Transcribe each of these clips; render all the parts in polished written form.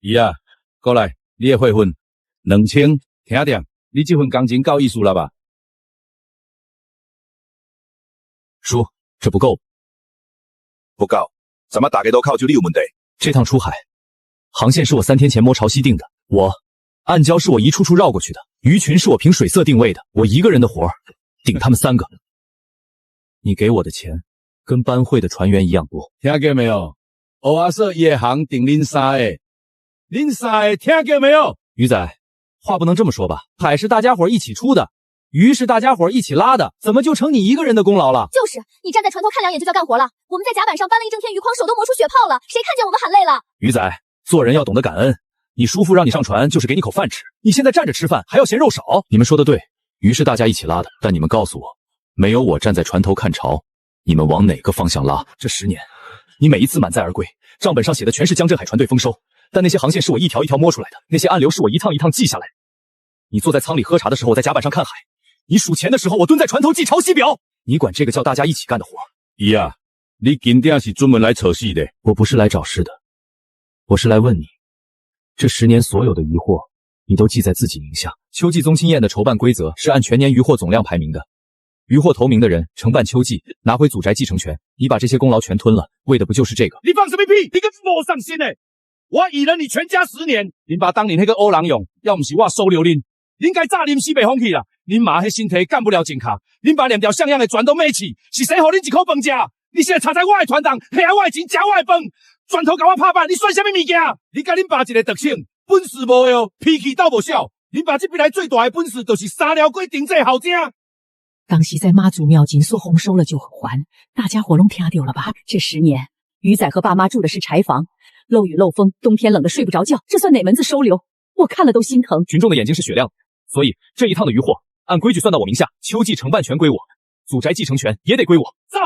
姨啊，过来，你的汇分2000，听点，你这份钢筋够意思了吧？叔，这不够。不够，怎么大家都靠就你有问题？这趟出海，航线是我3天前摸潮汐定的，暗礁是我一处处绕过去的，鱼群是我凭水色定位的，我一个人的活顶他们3个。你给我的钱跟班会的船员一样多，听见没有？欧阿瑟也行顶恁3个，恁3个听见没有？鱼仔，话不能这么说吧？海是大家伙一起出的，鱼是大家伙一起拉的，怎么就成你一个人的功劳了？就是，你站在船头看两眼就叫干活了。我们在甲板上搬了一整天鱼筐，手都磨出血泡了，谁看见我们喊累了？鱼仔，做人要懂得感恩。你叔父让你上船就是给你口饭吃，你现在站着吃饭还要嫌肉少。你们说的对，鱼是大家一起拉的，但你们告诉我，没有我站在船头看潮，你们往哪个方向拉？这10年，你每一次满载而归，账本上写的全是江镇海船队丰收，但那些航线是我一条一条摸出来的，那些暗流是我一趟一趟记下来。你坐在舱里喝茶的时候，我在甲板上看海；你数钱的时候，我蹲在船头记潮汐表。你管这个叫大家一起干的活？姨啊，你今天是专门来扯事的。我不是来找事的，我是来问你，这10年所有的渔获，你都记在自己名下。秋季宗亲宴的筹办规则是按全年渔获总量排名的，渔获头名的人承办秋季，拿回祖宅继承权。你把这些功劳全吞了，为的不就是这个？你放什么屁！你个没上心的！我倚了你全家10年，恁爸当年那个欧郎用，要不是我收留恁，恁该早啉死白风去啦！恁妈迄身体干不了正卡，恁爸连条像样的船都没起，是谁给恁一口饭吃？你现在插在我的船上，骗我的钱，吃我的饭，船头甲我拍板，你算什么物件？你甲恁爸一个特性，本事无的，脾气倒无小。恁爸这边来最大的本事，就是3条鬼顶这后正。当时在妈祖庙紧缩红收了就还，大家伙拢听到了吧？这10年，鱼仔和爸妈住的是柴房，漏雨漏风，冬天冷得睡不着觉，这算哪门子收留？我看了都心疼。群众的眼睛是雪亮的，所以这一趟的渔获按规矩算到我名下，秋季承办权归我，祖宅继承权也得归我。走，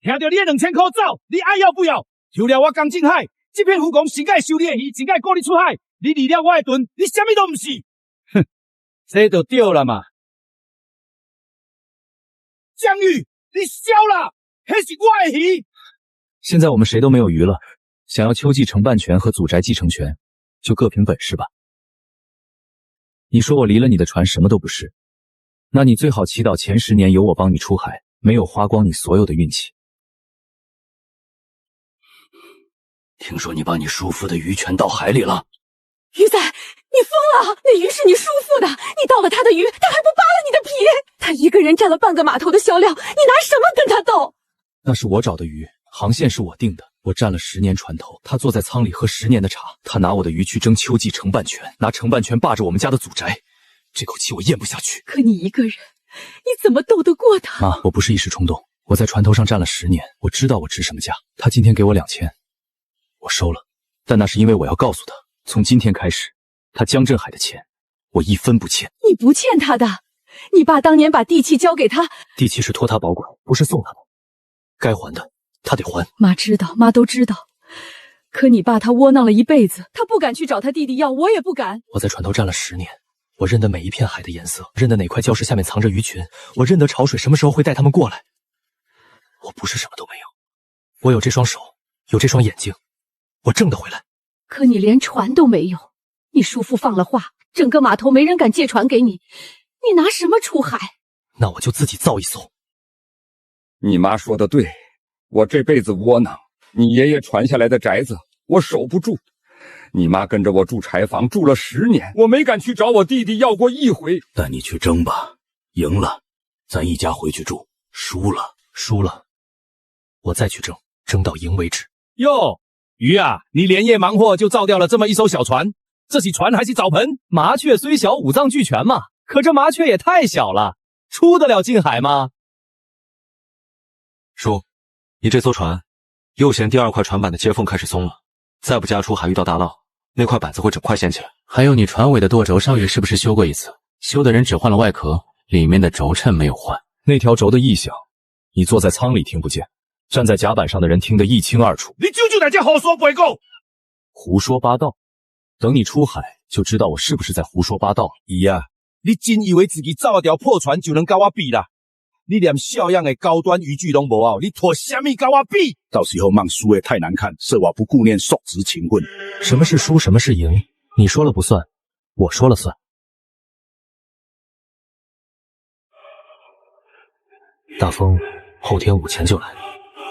听到你的2000块走，你爱要不要？除了我江靖海，这片渔港谁该收你的鱼，谁该雇你出海？你离了我的盾，你什么都不是。哼，这就对了嘛。江宇，你笑了，那是我的鱼。现在我们谁都没有鱼了，想要秋季承办权和祖宅继承权，就各凭本事吧。你说我离了你的船什么都不是，那你最好祈祷前10年有我帮你出海，没有花光你所有的运气。听说你把你叔父的鱼全倒海里了。鱼仔，你疯了！那鱼是你叔父的，你倒了他的鱼，他还不扒了你的皮？他一个人占了半个码头的销量，你拿什么跟他斗？那是我找的鱼，航线是我定的，我占了10年船头，他坐在舱里喝10年的茶，他拿我的鱼去争秋季承办权，拿承办权霸着我们家的祖宅，这口气我咽不下去。可你一个人，你怎么斗得过他？妈，我不是一时冲动，我在船头上站了10年，我知道我值什么价。他今天给我2000，我收了，但那是因为我要告诉他，从今天开始，他江镇海的钱，我一分不欠。你不欠他的，你爸当年把地契交给他，地契是托他保管，不是送他的，该还的他得还。妈知道，妈都知道。可你爸他窝囊了一辈子，他不敢去找他弟弟要，我也不敢。我在船头站了10年，我认得每一片海的颜色，认得哪块礁石下面藏着鱼群，我认得潮水什么时候会带他们过来。我不是什么都没有，我有这双手，有这双眼睛，我挣得回来。可你连船都没有，你叔父放了话，整个码头没人敢借船给你，你拿什么出海？那我就自己造一艘。你妈说的对，我这辈子窝囊，你爷爷传下来的宅子我守不住。你妈跟着我住柴房住了10年，我没敢去找我弟弟要过一回。但你去争吧，赢了，咱一家回去住；输了，我再去争，争到赢为止。哟，鱼啊，你连夜忙活就造掉了这么一艘小船，这是船还是澡盆？麻雀虽小，五脏俱全嘛。可这麻雀也太小了，出得了近海吗？叔，你这艘船，右舷第2块船板的接缝开始松了，再不加出海遇到大浪，那块板子会整块掀起来。还有你船尾的舵轴，上月是不是修过一次？修的人只换了外壳，里面的轴衬没有换。那条轴的异响，你坐在舱里听不见，站在甲板上的人听得一清二楚。你究竟在这胡说八道？胡说八道！等你出海就知道我是不是在胡说八道了。姨啊，你真以为自己造了条破船就能跟我比啦？你连小样的高端渔具拢无哦，你拖什么跟我比？到时候骂输的太难看，说我不顾念素质情分。什么是输，什么是赢，你说了不算，我说了算。大风后天午前就来，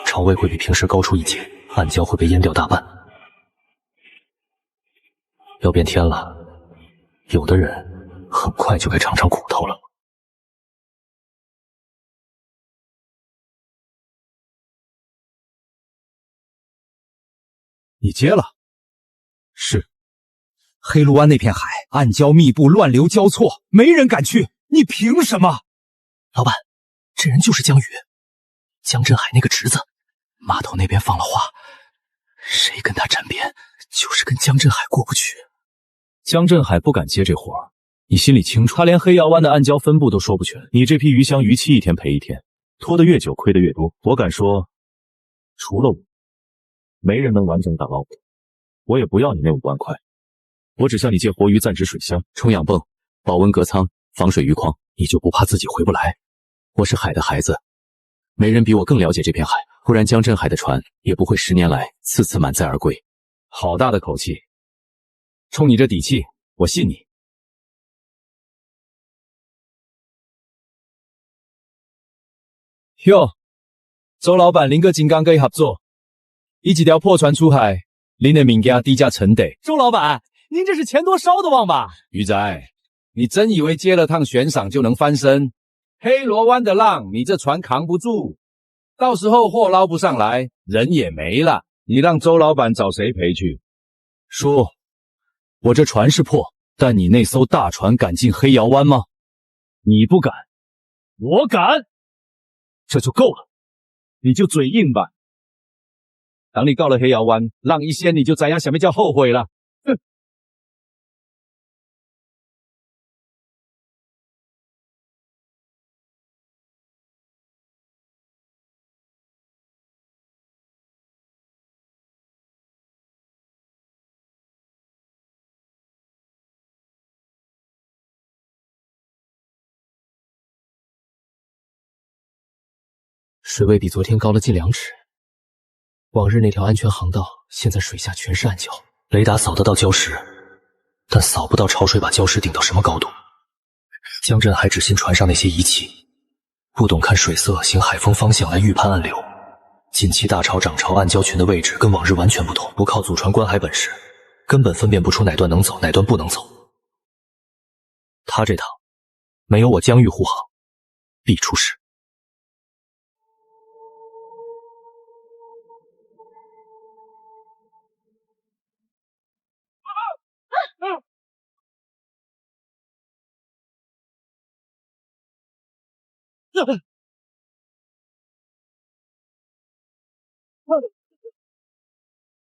潮位会比平时高出1截，暗礁会被淹掉大半。要变天了，有的人很快就该尝尝苦头了。你接了？是。黑龙湾那片海暗礁密布，乱流交错，没人敢去，你凭什么？老板，这人就是江宇，江振海那个侄子。码头那边放了话，谁跟他沾边，就是跟江振海过不去。江振海不敢接这活，你心里清楚，他连黑窑湾的暗礁分布都说不全。你这批鱼香鱼期一天赔一天，拖得越久亏得越多。我敢说，除了我，没人能完整打捞我。我也不要你那5万块，我只向你借活鱼暂时水箱、充氧泵、保温隔舱、防水鱼筐。你就不怕自己回不来？我是海的孩子，没人比我更了解这片海，不然江振海的船也不会10年来次次满载而归。好大的口气！冲你这底气，我信你。哟，周老板，您个金刚可以合作，一几条破船出海，您的物件低价承得。周老板，您这是钱多烧得旺吧？鱼仔，你真以为接了趟悬赏就能翻身？黑罗湾的浪，你这船扛不住，到时候货捞不上来，人也没了。你让周老板找谁赔去？叔，我这船是破，但你那艘大船敢进黑窑湾吗？你不敢，我敢，这就够了，你就嘴硬吧。等你到了黑窑湾，浪一掀，你就知影什么叫后悔了。哼！水位比昨天高了近2尺，往日那条安全航道现在水下全是暗礁，雷达扫得到礁石，但扫不到潮水把礁石顶到什么高度。江振还只信船上那些仪器，不懂看水色、行海风方向来预判暗流。近期大潮涨潮暗礁群的位置跟往日完全不同，不靠祖船观海本事，根本分辨不出哪段能走，哪段不能走。他这趟没有我江玉护航，必出事。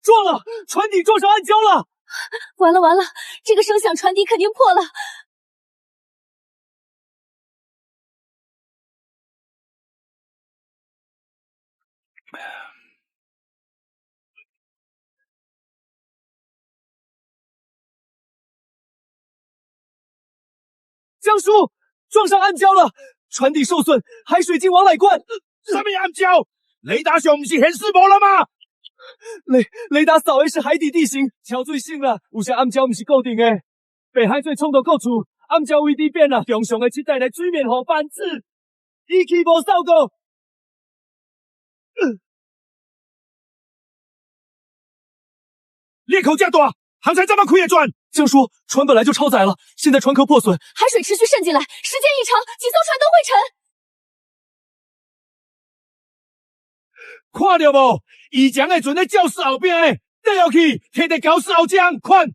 撞了，船底撞上暗礁了！完了完了，这个声响船底肯定破了。江叔，撞上暗礁了，船底受损，海水进往来灌。什么暗礁？雷达上不是显示无了吗？雷达扫的是海底地形，潮水深了，有些暗礁不是固定的。北海水冲到各处，暗礁位置变了，中上的期待来水面河翻刺，一去无扫过。裂口这大，航才这么开的船？江叔，船本来就超载了，现在船壳破损，海水持续渗进来，时间一长，几艘船都会沉。看到无？以前的船在礁石后边的，带下去，贴在礁石后江，看。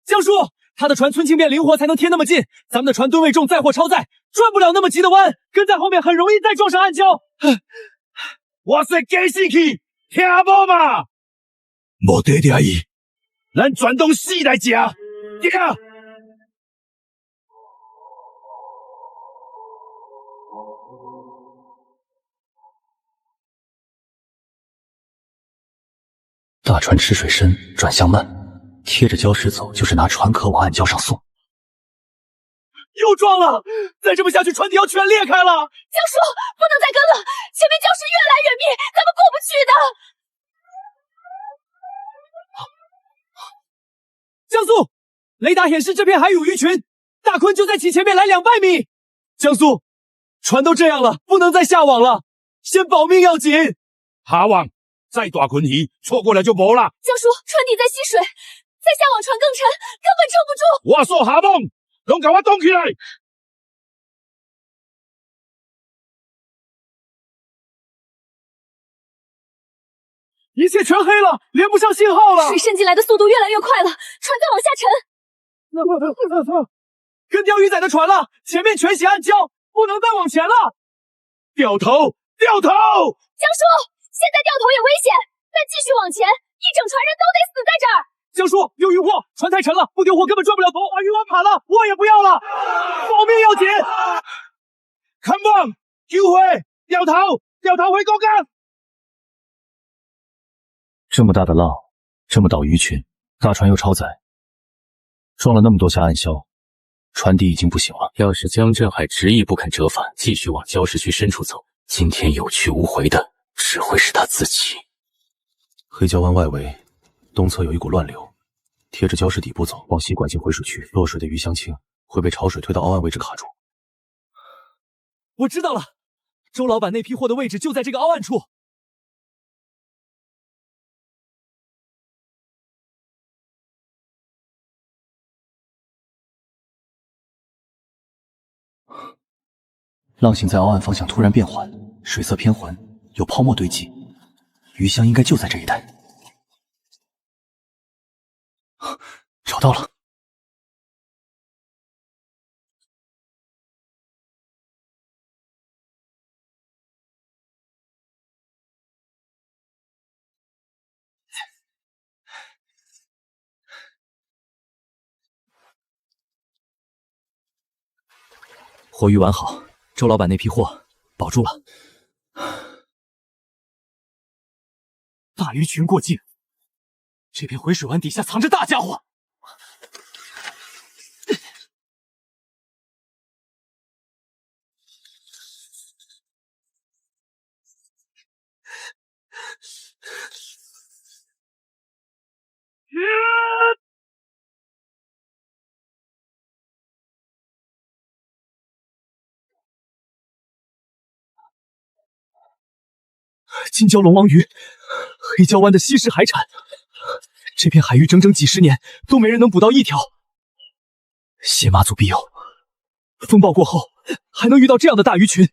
江叔，他的船寸轻变灵活，才能贴那么近。咱们的船吨位重，载货超载，转不了那么急的弯，跟在后面很容易再撞上暗礁。我说加死去，听无嘛？无得点伊，咱全当死来食，听。大船吃水深，转向慢，贴着礁石走，就是拿船壳往暗礁上送。又撞了！再这么下去，船底要全裂开了！江叔，不能再跟了，前面礁石越来越密，咱们过不去的。江苏，雷达显示这片海有鱼群，大鲲就在其前面来200米。江苏，船都这样了，不能再下网了，先保命要紧。下网，再大鲲鱼错过了就没了。江叔，船底在吸水，再下网船更沉，根本撑不住。我说下网，拢给我动起来！一切全黑了，连不上信号了。水渗进来的速度越来越快了，船在往下沉。跟钓鱼仔的船了，前面全写暗礁，不能再往前了。掉头，掉头！江叔，现在掉头也危险，但继续往前，一整船人都得死在这儿。江叔，有渔获，船太沉了，不丢货根本赚不了头。把鱼网砍了，我也不要了，保命要紧。Come on， 救回，掉头，掉头回高岗。这么大的浪，这么岛鱼群，大船又超载，撞了那么多下暗礁，船底已经不行了。要是江振海执意不肯折返，继续往礁石区深处走，今天有去无回的只会是他自己。黑礁湾外围东侧有一股乱流，贴着礁石底部走，往西拐进回水区，落水的鱼相轻，会被潮水推到凹岸位置卡住。我知道了，周老板那批货的位置就在这个凹岸处。浪形在凹岸方向突然变缓，水色偏浑，有泡沫堆积，鱼箱应该就在这一带。找到了！活鱼完好，周老板那批货保住了。大鱼群过境，这片回水湾底下藏着大家伙。金蛟龙王鱼，黑礁湾的稀世海产，这片海域整整几十年都没人能捕到一条，谢妈祖庇佑，风暴过后还能遇到这样的大鱼群。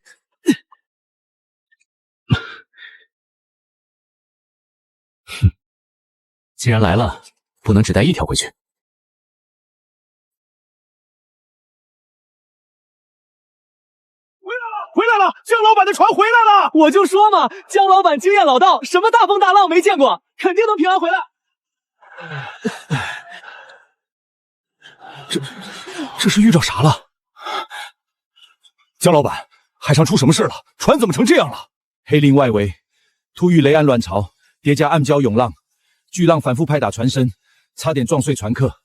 既然来了，不能只带一条回去。回来了，江老板的船回来了！我就说嘛，江老板经验老道，什么大风大浪没见过，肯定能平安回来。这是遇着啥了？江老板，海上出什么事了？船怎么成这样了？黑林外围突遇雷岸乱潮，叠加暗礁涌浪，巨浪反复拍打船身，差点撞碎船壳。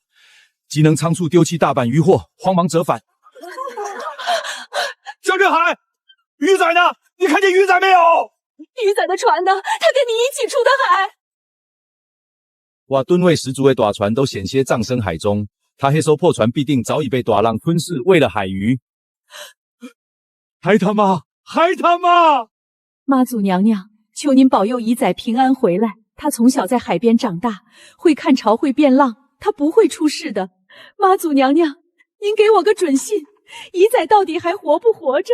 机能仓促丢弃大半渔获，慌忙折返。江振海，鱼仔呢？你看见鱼仔没有？鱼仔的船呢？他跟你一起出的海。哇，吨位十足的大船都险些葬身海中，他黑艘破船必定早已被大浪吞噬，为了海鱼。还他妈！妈祖娘娘，求您保佑姨仔平安回来。他从小在海边长大，会看潮，会变浪，他不会出事的。妈祖娘娘，您给我个准信，姨仔到底还活不活着？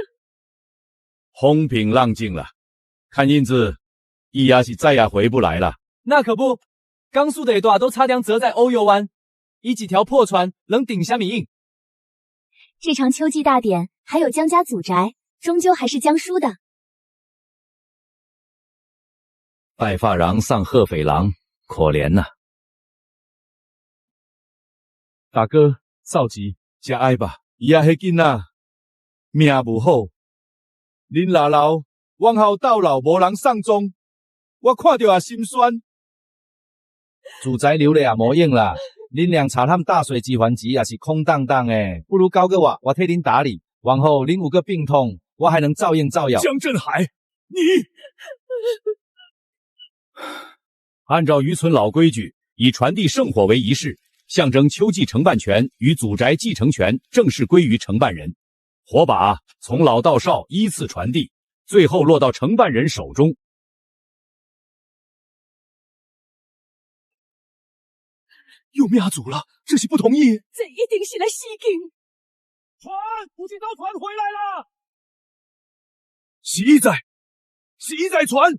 风平浪静了，看样子伊也是再也回不来了。那可不，江苏的大都差点折在欧游湾，以几条破船能顶虾米硬？这场秋季大典还有江家祖宅，终究还是江叔的。白发郎上鹤匪郎，可怜呐！大哥，少吉，吃哀吧，伊啊迄囡仔命不好，恁姥姥往后到老无人送终，我看着也心酸。祖宅留了也无用啦，恁俩查探大水集团机也是空荡荡诶，不如交给我替恁打理。往后恁有个病痛，我还能照应照药。江振海，你按照渔村老规矩，以传递圣火为仪式，象征秋季承办权与祖宅继承权正式归于承办人。火把从老到少依次传递，最后落到承办人手中。有灭族了，这是不同意。这一定是来袭警。船，补给刀船回来了。是在船。你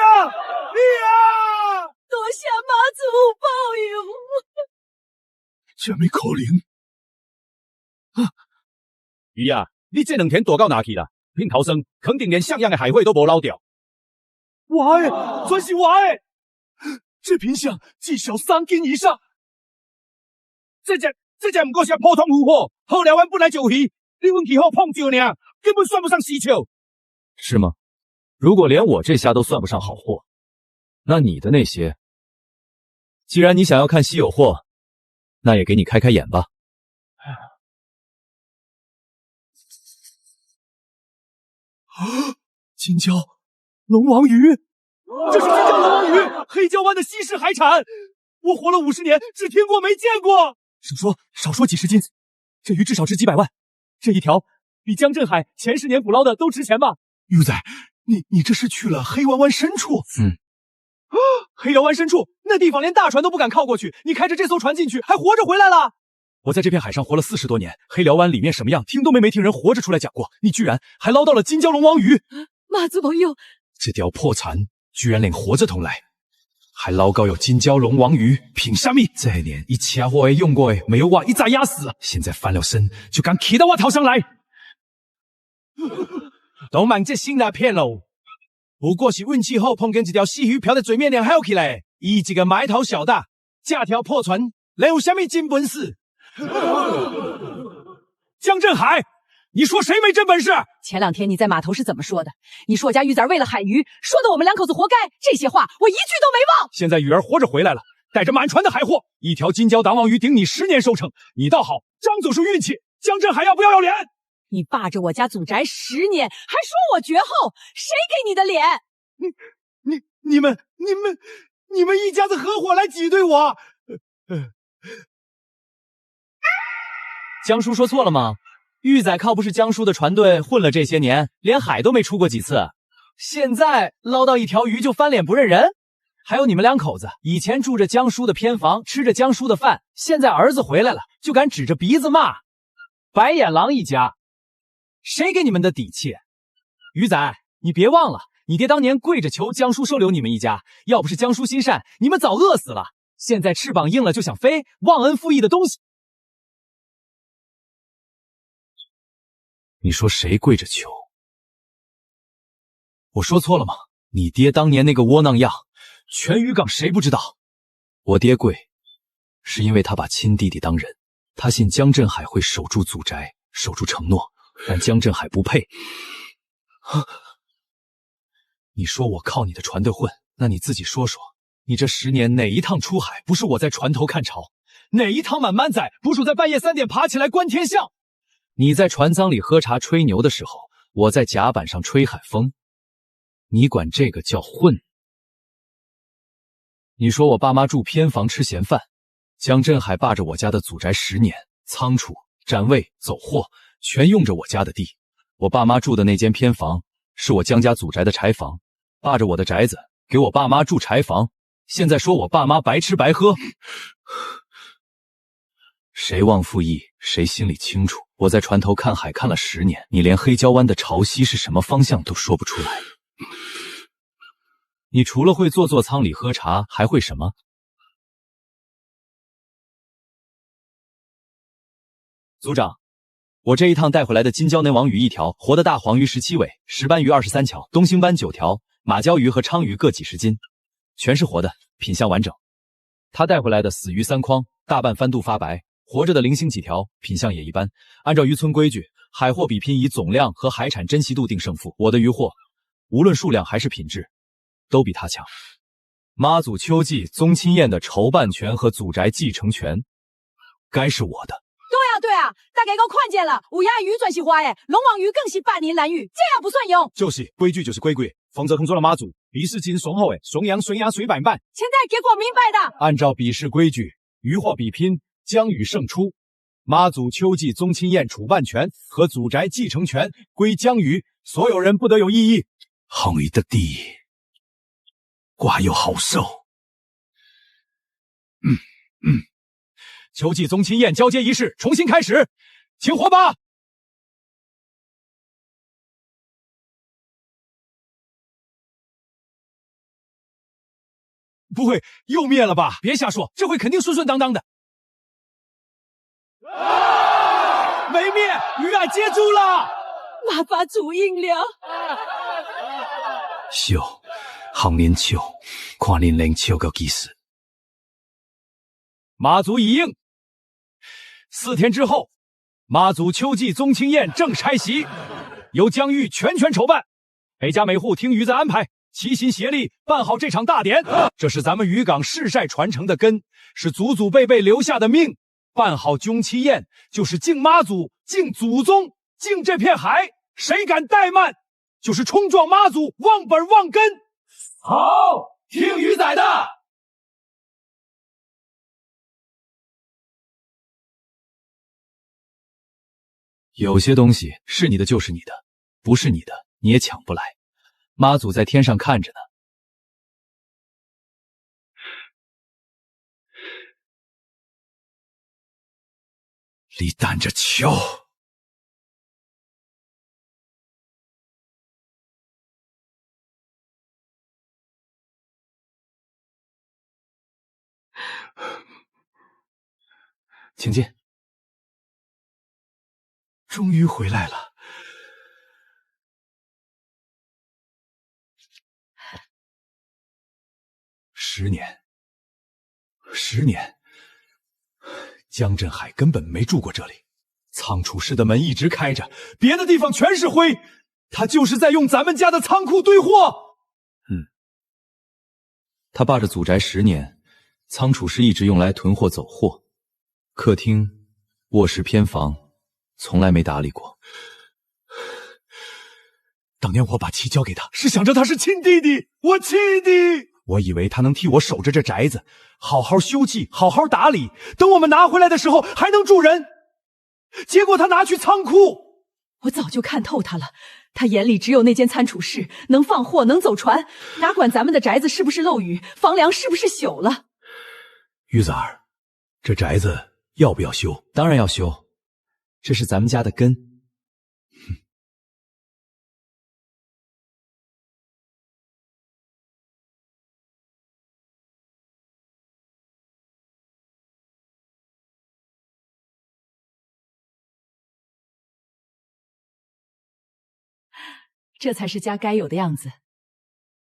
啊！多谢妈祖保佑。这没可能。鱼啊，你这两天躲到哪去了？恁头生肯定连像样的海会都无捞掉。我的，全是我的。这品相至少3斤以上。这只不过是普通渔货，好料湾本来就有鱼，你运气好碰着呢，根本算不上稀缺。是吗？如果连我这虾都算不上好货，那你的那些，既然你想要看稀有货，那也给你开开眼吧。金蕉龙王鱼，这是金蕉龙王鱼，黑礁湾的稀世海产。我活了50年，只听过没见过。少说几十斤，这鱼至少值几百万。这一条比江振海前10年捕捞的都值钱吧？鱼仔，你这是去了黑湾湾深处？黑窑湾深处，那地方连大船都不敢靠过去，你开着这艘船进去，还活着回来了。我在这片海上活了40多年，黑辽湾里面什么样，听都没听人活着出来讲过。你居然还捞到了金蛟龙王鱼！妈祖保佑！这条破船居然连活着同来，还捞到有金蛟龙王鱼，凭什么？这一年一切我也用过的，没有我一早压死。现在翻了身，就敢骑到我头上来，都满这心来骗喽！不过是运气好碰见一条死鱼漂在水面上好起来，伊一个埋头小大，这条破船能有什么真本事？江振海，你说谁没真本事？前2天你在码头是怎么说的？你说我家鱼崽为了海鱼，说的我们2口子活该。这些话我一句都没忘。现在雨儿活着回来了，带着满船的海货，一条金蛟党王鱼顶你10年收成，你倒好，张总是运气。江振海要不要脸？你霸着我家祖宅10年，还说我绝后，谁给你的脸？你们一家子合伙来挤兑我！江叔说错了吗？玉仔靠不是江叔的船队混了这些年，连海都没出过几次，现在捞到一条鱼就翻脸不认人？还有你们2口子，以前住着江叔的偏房，吃着江叔的饭，现在儿子回来了，就敢指着鼻子骂白眼狼一家，谁给你们的底气？鱼仔，你别忘了，你爹当年跪着求江叔收留你们一家，要不是江叔心善，你们早饿死了。现在翅膀硬了就想飞，忘恩负义的东西！你说谁跪着求？我说错了吗？你爹当年那个窝囊样，全渔港谁不知道？我爹跪，是因为他把亲弟弟当人，他信江振海会守住祖宅，守住承诺，但江振海不配。你说我靠你的船队混，那你自己说说，你这10年哪一趟出海不是我在船头看潮？哪一趟满满载不是我在半夜3点爬起来观天象？你在船舱里喝茶吹牛的时候，我在甲板上吹海风，你管这个叫混？你说我爸妈住偏房吃闲饭，江振海霸着我家的祖宅10年，仓储、占位、走货全用着我家的地。我爸妈住的那间偏房是我江家祖宅的柴房，霸着我的宅子，给我爸妈住柴房，现在说我爸妈白吃白喝。谁忘负义，谁心里清楚。我在船头看海看了10年，你连黑礁湾的潮汐是什么方向都说不出来。你除了会坐舱里喝茶，还会什么？组长，我这一趟带回来的金蛟内王鱼1条，活的大黄鱼17尾，石斑鱼23条，东星斑9条，马鲛鱼和鲳鱼各几十斤，全是活的，品相完整。他带回来的死鱼3筐，大半翻肚发白，活着的零星几条，品相也一般。按照渔村规矩，海货比拼以总量和海产珍惜度定胜负。我的鱼货，无论数量还是品质，都比他强。妈祖秋季宗亲宴的筹办权和祖宅继承权该是我的。对啊，大家都看见了，乌鸦鱼转是花诶，龙王鱼更是百年蓝鱼，这样不算用。就是规矩就是规矩，否则同做了妈祖，比试金雄厚诶，雄羊水鸭水板板。现在给我明白的。按照比试规矩，鱼货比拼，将与胜出。妈祖秋季宗亲宴主办权和祖宅继承权归江鱼，所有人不得有异议。红鱼的地，寡有好受。秋季宗亲宴交接仪式重新开始，请火把。不会又灭了吧？别瞎说，这回肯定顺顺当当的。没灭，鱼饵接住了。妈把主应了。秀，红莲笑，看恁灵笑个意思。妈祖已应。4天之后，妈祖秋季宗亲宴正拆席，由江玉全权筹办，每家每户听鱼子安排，齐心协力办好这场大典。这是咱们渔港世晒传承的根，是祖祖辈辈留下的命。办好宗亲宴，就是敬妈祖、敬祖宗、敬这片海。谁敢怠慢，就是冲撞妈祖，忘本忘根。好，听鱼仔的。有些东西是你的就是你的，不是你的你也抢不来。妈祖在天上看着呢。你等着瞧。请进。终于回来了。10年，江振海根本没住过这里。仓储室的门一直开着，别的地方全是灰，他就是在用咱们家的仓库堆货。他霸着祖宅10年，仓储室一直用来囤货走货，客厅、卧室、偏房从来没打理过。当年我把妻交给他，是想着他是亲弟弟，我亲弟，我以为他能替我守着这宅子，好好休憩，好好打理，等我们拿回来的时候还能住人。结果他拿去仓库。我早就看透他了，他眼里只有那间仓储室能放货，能走船，哪管咱们的宅子是不是漏雨，房梁是不是朽了。玉子儿，这宅子要不要修？当然要修，这是咱们家的根。这才是家该有的样子。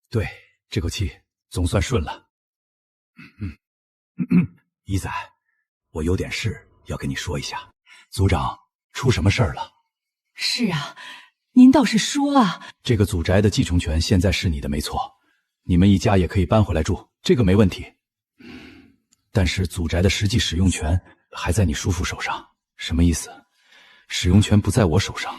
对，这口气总算顺了。一仔，我有点事要跟你说一下。组长出什么事儿了？是啊，您倒是说啊。这个祖宅的继承权现在是你的没错，你们一家也可以搬回来住，这个没问题。但是祖宅的实际使用权还在你叔父手上。什么意思？使用权不在我手上，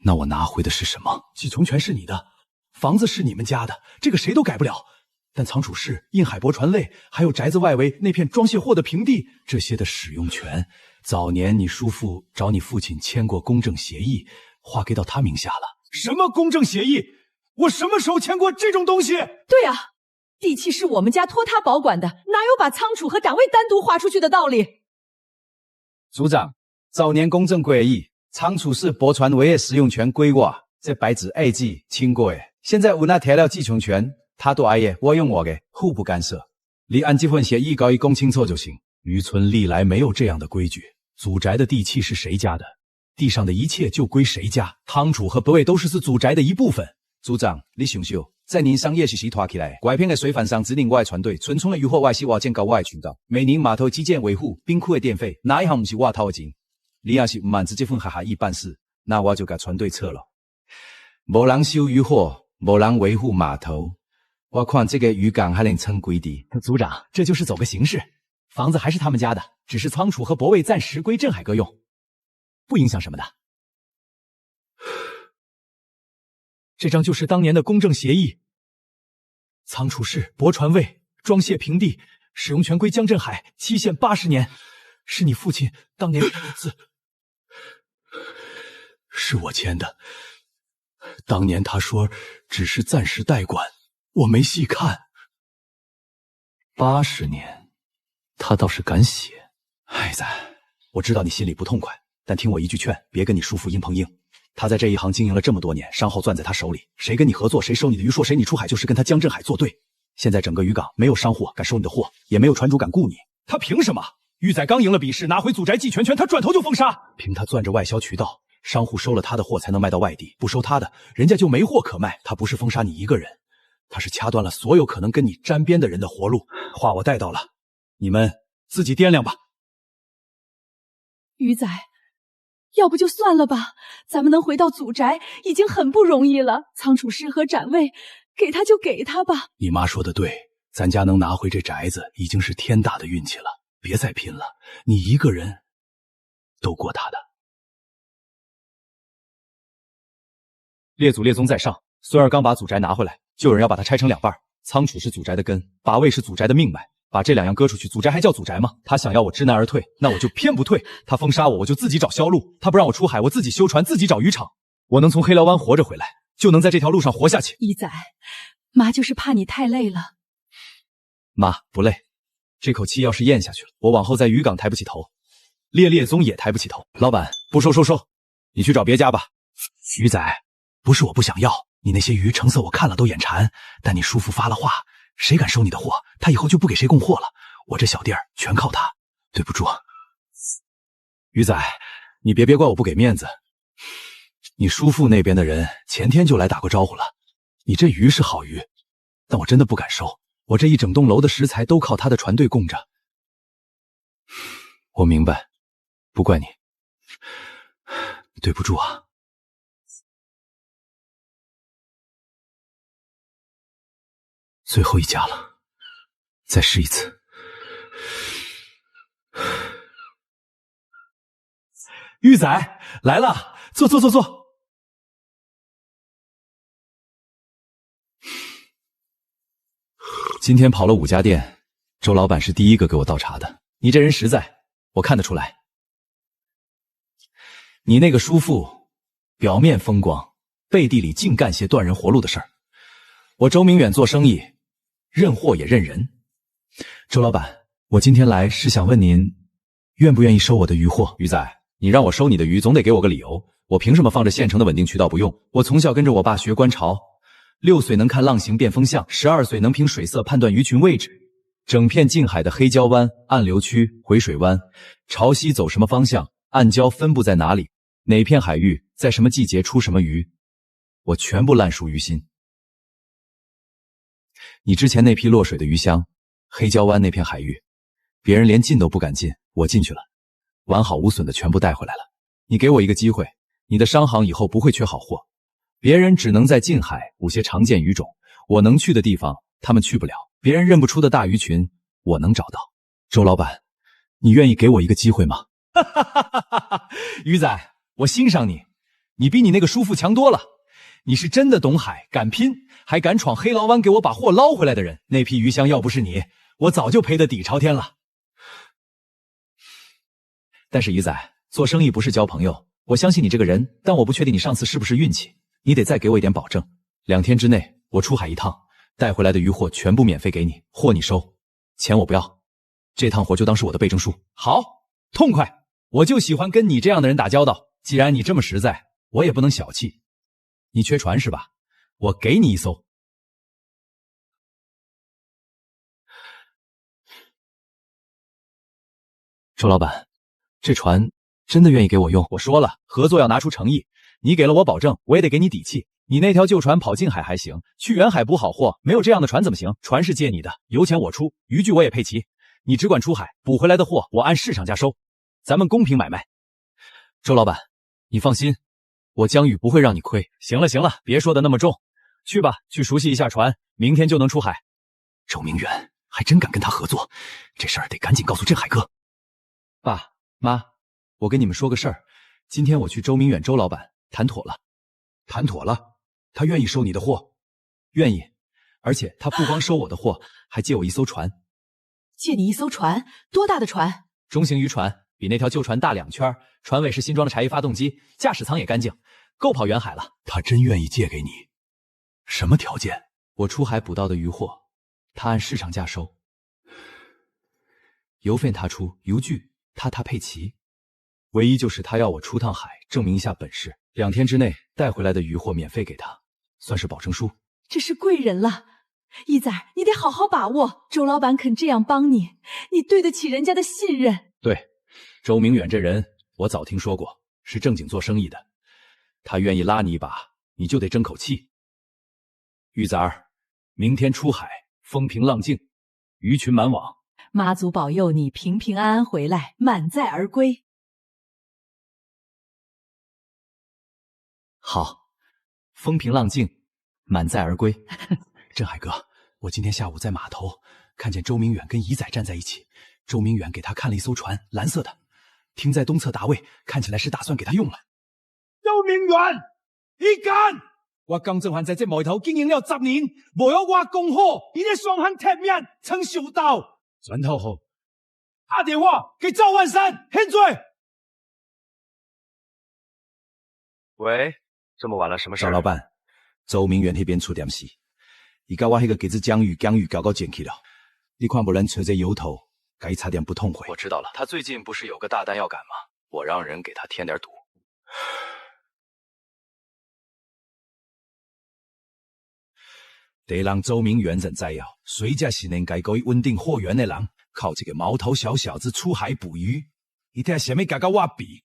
那我拿回的是什么？继承权是你的，房子是你们家的，这个谁都改不了。但仓储室、印海博船类，还有宅子外围那片装卸货的平地，这些的使用权，早年你叔父找你父亲签过公证协议，划给到他名下了。什么公证协议？我什么时候签过这种东西？对啊，地契是我们家托他保管的，哪有把仓储和岗位单独划出去的道理？组长，早年公证协议，仓储室驳船围的使用权归我，这白纸 A 记签过诶。现在无那材料继承权，他都爱耶，我用我的，互不干涉。你按这份协议搞一公清楚就行。渔村历来没有这样的规矩，祖宅的地契是谁家的，地上的一切就归谁家，仓储和泊位都是祖宅的一部分。组长，你想想，在您商业时期拖起来，拐骗的水帆商指令我的船队，纯充的渔货外系我建构我的渠道，每年码头基建维护、冰库的电费，哪一项不是我掏的钱？你要是不满足这份下一办事，那我就把船队撤了。没人收渔货，没人维护码头，我看这个渔港还能撑几地。组长，这就是走个形式，房子还是他们家的，只是仓储和泊位暂时归镇海各用，不影响什么的。这张就是当年的公证协议，仓储室、泊船位、装卸平地，使用权归江镇海，期限80年，是你父亲当年签的字，是我签的。当年他说只是暂时代管，我没细看。80年，他倒是敢写。哎仔，我知道你心里不痛快，但听我一句劝，别跟你叔父硬碰硬。他在这一行经营了这么多年，商号攥在他手里，谁跟你合作，谁收你的鱼，说谁你出海就是跟他江镇海作对。现在整个渔港没有商户敢收你的货，也没有船主敢雇你，他凭什么？玉仔刚赢了比试，拿回祖宅继全权，他转头就封杀。凭他攥着外销渠道，商户收了他的货才能卖到外地，不收他的，人家就没货可卖。他不是封杀你一个人，他是掐断了所有可能跟你沾边的人的活路。话我带到了，你们自己掂量吧。鱼仔，要不就算了吧，咱们能回到祖宅已经很不容易了。仓储室和展位，给他就给他吧。你妈说的对，咱家能拿回这宅子已经是天大的运气了，别再拼了，你一个人都过他的。列祖列宗在上，孙儿刚把祖宅拿回来，就有人要把它拆成2半。仓储是祖宅的根，把位是祖宅的命脉，把这2样割出去，祖宅还叫祖宅吗？他想要我知难而退，那我就偏不退。他封杀我，我就自己找销路；他不让我出海，我自己修船，自己找渔场。我能从黑寮湾活着回来，就能在这条路上活下去。一仔，妈就是怕你太累了。妈，不累，这口气要是咽下去了，我往后在渔港抬不起头，列宗也抬不起头。老板，不收，你去找别家吧。鱼仔，不是我不想要，你那些鱼成色我看了都眼馋，但你叔父发了话，谁敢收你的货，他以后就不给谁供货了。我这小店儿全靠他，对不住。鱼仔，你别怪我不给面子。你叔父那边的人前天就来打过招呼了，你这鱼是好鱼，但我真的不敢收。我这一整栋楼的食材都靠他的船队供着。我明白，不怪你，对不住啊。最后一家了，再试一次。玉仔来了，坐。今天跑了5家店，周老板是第一个给我倒茶的。你这人实在，我看得出来。你那个叔父表面风光，背地里净干些断人活路的事儿。我周明远做生意，认货也认人。周老板，我今天来是想问您，愿不愿意收我的鱼货？鱼仔，你让我收你的鱼，总得给我个理由。我凭什么放着现成的稳定渠道不用？我从小跟着我爸学观潮，6岁能看浪形辨风向，12岁能凭水色判断鱼群位置。整片近海的黑礁湾、暗流区、回水湾，潮汐走什么方向，暗礁分布在哪里，哪片海域在什么季节出什么鱼，我全部烂熟于心。你之前那批落水的鱼箱，黑礁湾那片海域，别人连进都不敢进，我进去了，完好无损的全部带回来了。你给我一个机会，你的商行以后不会缺好货，别人只能在近海捕些常见鱼种，我能去的地方他们去不了，别人认不出的大鱼群我能找到。周老板，你愿意给我一个机会吗？鱼仔，我欣赏你，你比你那个叔父强多了，你是真的懂海，敢拼，还敢闯黑牢湾给我把货捞回来的人。那批鱼箱要不是你，我早就赔得底朝天了。但是鱼仔，做生意不是交朋友，我相信你这个人，但我不确定你上次是不是运气，你得再给我一点保证。2天之内我出海一趟，带回来的鱼货全部免费给你，货你收，钱我不要，这趟活就当是我的备证书。好，痛快，我就喜欢跟你这样的人打交道。既然你这么实在，我也不能小气。你缺船是吧？我给你1艘。周老板，这船真的愿意给我用？我说了，合作要拿出诚意，你给了我保证，我也得给你底气。你那条旧船跑近海还行，去远海补好货，没有这样的船怎么行？船是借你的，油钱我出，渔具我也配齐，你只管出海，补回来的货我按市场价收，咱们公平买卖。周老板，你放心，我江宇不会让你亏。行了，别说的那么重，去吧，去熟悉一下船，明天就能出海。周明远还真敢跟他合作，这事儿得赶紧告诉镇海哥。爸妈，我跟你们说个事儿，今天我去周明远周老板谈妥了。谈妥了？他愿意收你的货？愿意，而且他不光收我的货，还借我一艘船。借你一艘船？多大的船？中型渔船，比那条旧船大2圈，船尾是新装的柴油发动机，驾驶舱也干净，够跑远海了。他真愿意借给你？什么条件？我出海捕到的渔货，他按市场价收，油费他出，油具他配齐，唯一就是他要我出趟海，证明一下本事，2天之内带回来的渔货免费给他，算是保证书。这是贵人了，一仔，你得好好把握。周老板肯这样帮你，你对得起人家的信任。对，周明远这人我早听说过，是正经做生意的，他愿意拉你一把，你就得争口气。玉子儿，明天出海，风平浪静，鱼群满网。妈祖保佑你平平安安回来，满载而归。好，风平浪静，满载而归。镇海哥，我今天下午在码头看见周明远跟乙仔站在一起，周明远给他看了一艘船，蓝色的，停在东侧达位，看起来是打算给他用了。周明远，你敢！我江正焕在这码头经营了10年，无有我讲好，伊咧双hand贴面，曾受到船头好，打电话给赵万山现罪。喂，这么晚了，什么事？赵老板，周明远那边出点事，伊甲我迄个给子江鱼搞到捡去了，你看无咱找这由头，甲伊差点不痛快。我知道了，他最近不是有个大单要赶吗？我让人给他添点堵。得让周明远人知道，谁才是能该可以稳定货源的人。靠这个毛头小小子出海捕鱼，你睇下什么甲我比？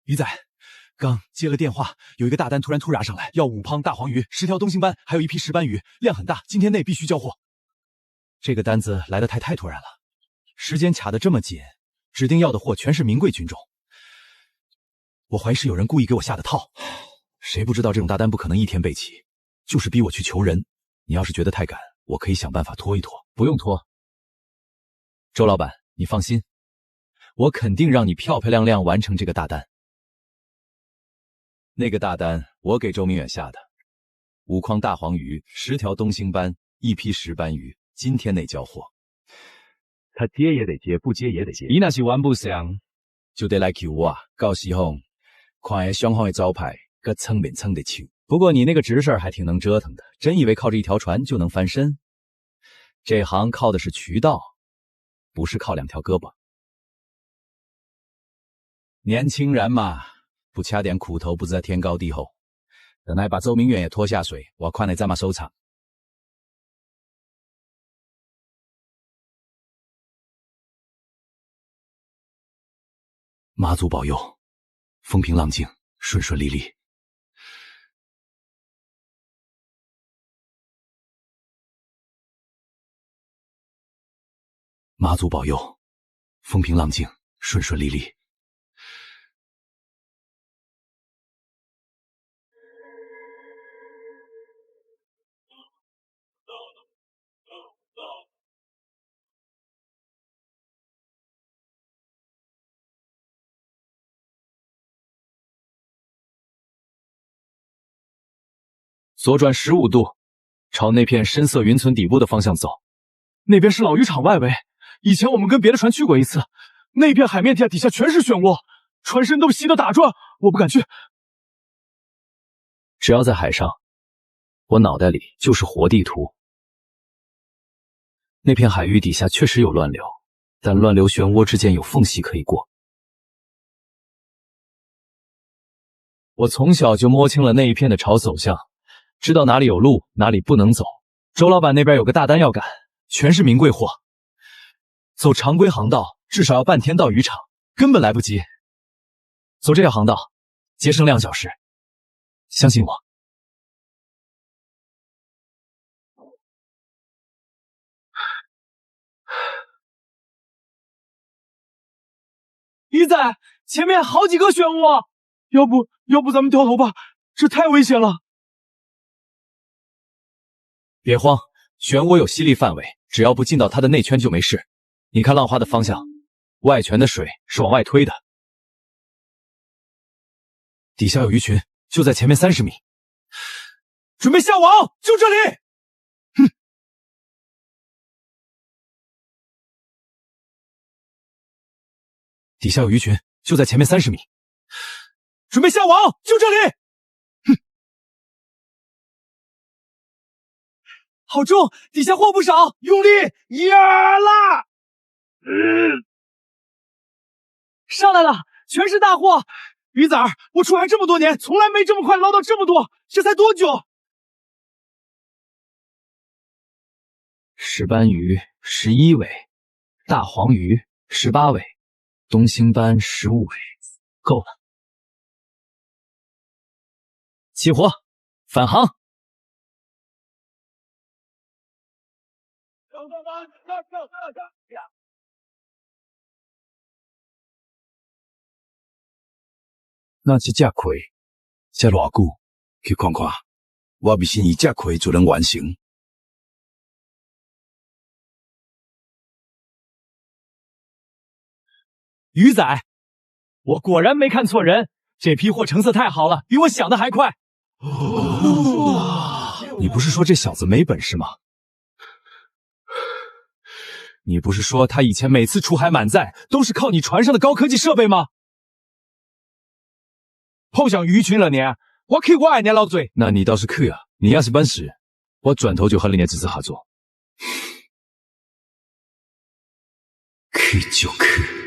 鱼仔，刚接了电话，有一个大单突然突然上来，要5磅大黄鱼、10条东星斑，还有一批石斑鱼，量很大，今天内必须交货。这个单子来得太突然了，时间卡得这么紧，指定要的货全是名贵军种。我怀疑是有人故意给我下的套，谁不知道这种大单不可能一天备齐，就是逼我去求人。你要是觉得太赶，我可以想办法拖一拖。不用拖，周老板，你放心，我肯定让你漂漂亮亮完成这个大单。那个大单我给周明远下的，5筐大黄鱼、10条东星斑、一批石斑鱼，今天内交货。他接也得接，不接也得接。伊若是玩不上，就得来求我，到时候看下双方的招牌，搁蹭面蹭的手。不过你那个直事儿还挺能折腾的，真以为靠着一条船就能翻身？这行靠的是渠道，不是靠2条胳膊。年轻人嘛，不掐点苦头，不知道天高地厚。等来把周明远也拖下水，我看你再嘛收场。妈祖保佑，风平浪静，顺顺利利。妈祖保佑，风平浪静，顺顺利利。左转15度，朝那片深色云层底部的方向走。那边是老渔场外围，以前我们跟别的船去过一次，那片海面底下全是漩涡，船身都吸得打转，我不敢去。只要在海上，我脑袋里就是活地图。那片海域底下确实有乱流，但乱流漩涡之间有缝隙可以过。我从小就摸清了那一片的潮走向，知道哪里有路，哪里不能走。周老板那边有个大单要赶，全是名贵货，走常规航道至少要半天到渔场，根本来不及。走这条航道节省2小时，相信我。鱼仔，前面好几个漩涡，要不咱们掉头吧，这太危险了。别慌，漩涡有吸力范围，只要不进到它的内圈就没事。你看浪花的方向，外圈的水是往外推的。底下有鱼群，就在前面30米。准备下网，就这里。哼！底下有鱼群，就在前面30米。准备下网，就这里。哼！好重，底下货不少，用力呀啦！上来了，全是大货。鱼崽儿，我出海这么多年，从来没这么快捞到这么多，这才多久？石斑鱼11尾，大黄鱼18尾，东星斑15尾，够了。起火，返航。那这只亏，才偌久？去看看，我微信一只亏就能完成。鱼仔，我果然没看错人，这批货成色太好了，比我想的还快。你不是说这小子没本事吗？你不是说他以前每次出海满载都是靠你船上的高科技设备吗？碰上鱼群了呢，我去我爱你老嘴。那你倒是去啊！你要是本事，我转头就和你的侄子合作。去就去。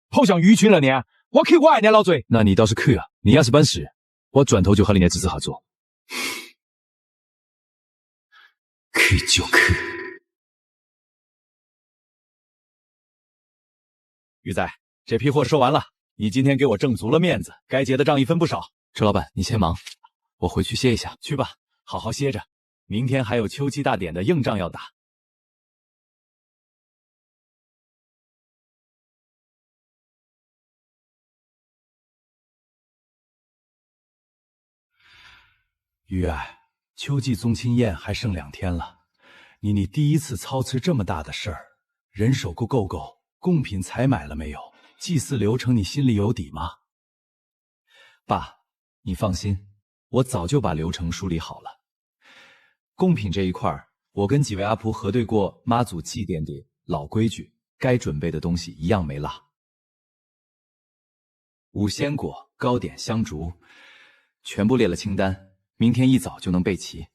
碰上鱼群了呢，我去我爱你老嘴。那你倒是去啊！你要是本事，我转头就和你的侄子合作。去就去。鱼仔，这批货收完了，你今天给我挣足了面子，该结的账一分不少。周老板，你先忙，我回去歇一下。去吧，好好歇着，明天还有秋季大典的硬仗要打。鱼儿，秋季宗亲宴还剩2天了，你第一次操持这么大的事儿，人手够？贡品采买了没有？祭祀流程你心里有底吗？爸，你放心，我早就把流程梳理好了。贡品这一块儿，我跟几位阿婆核对过妈祖祭奠的老规矩，该准备的东西一样没落。五鲜果、糕点、香烛，全部列了清单，明天一早就能备齐。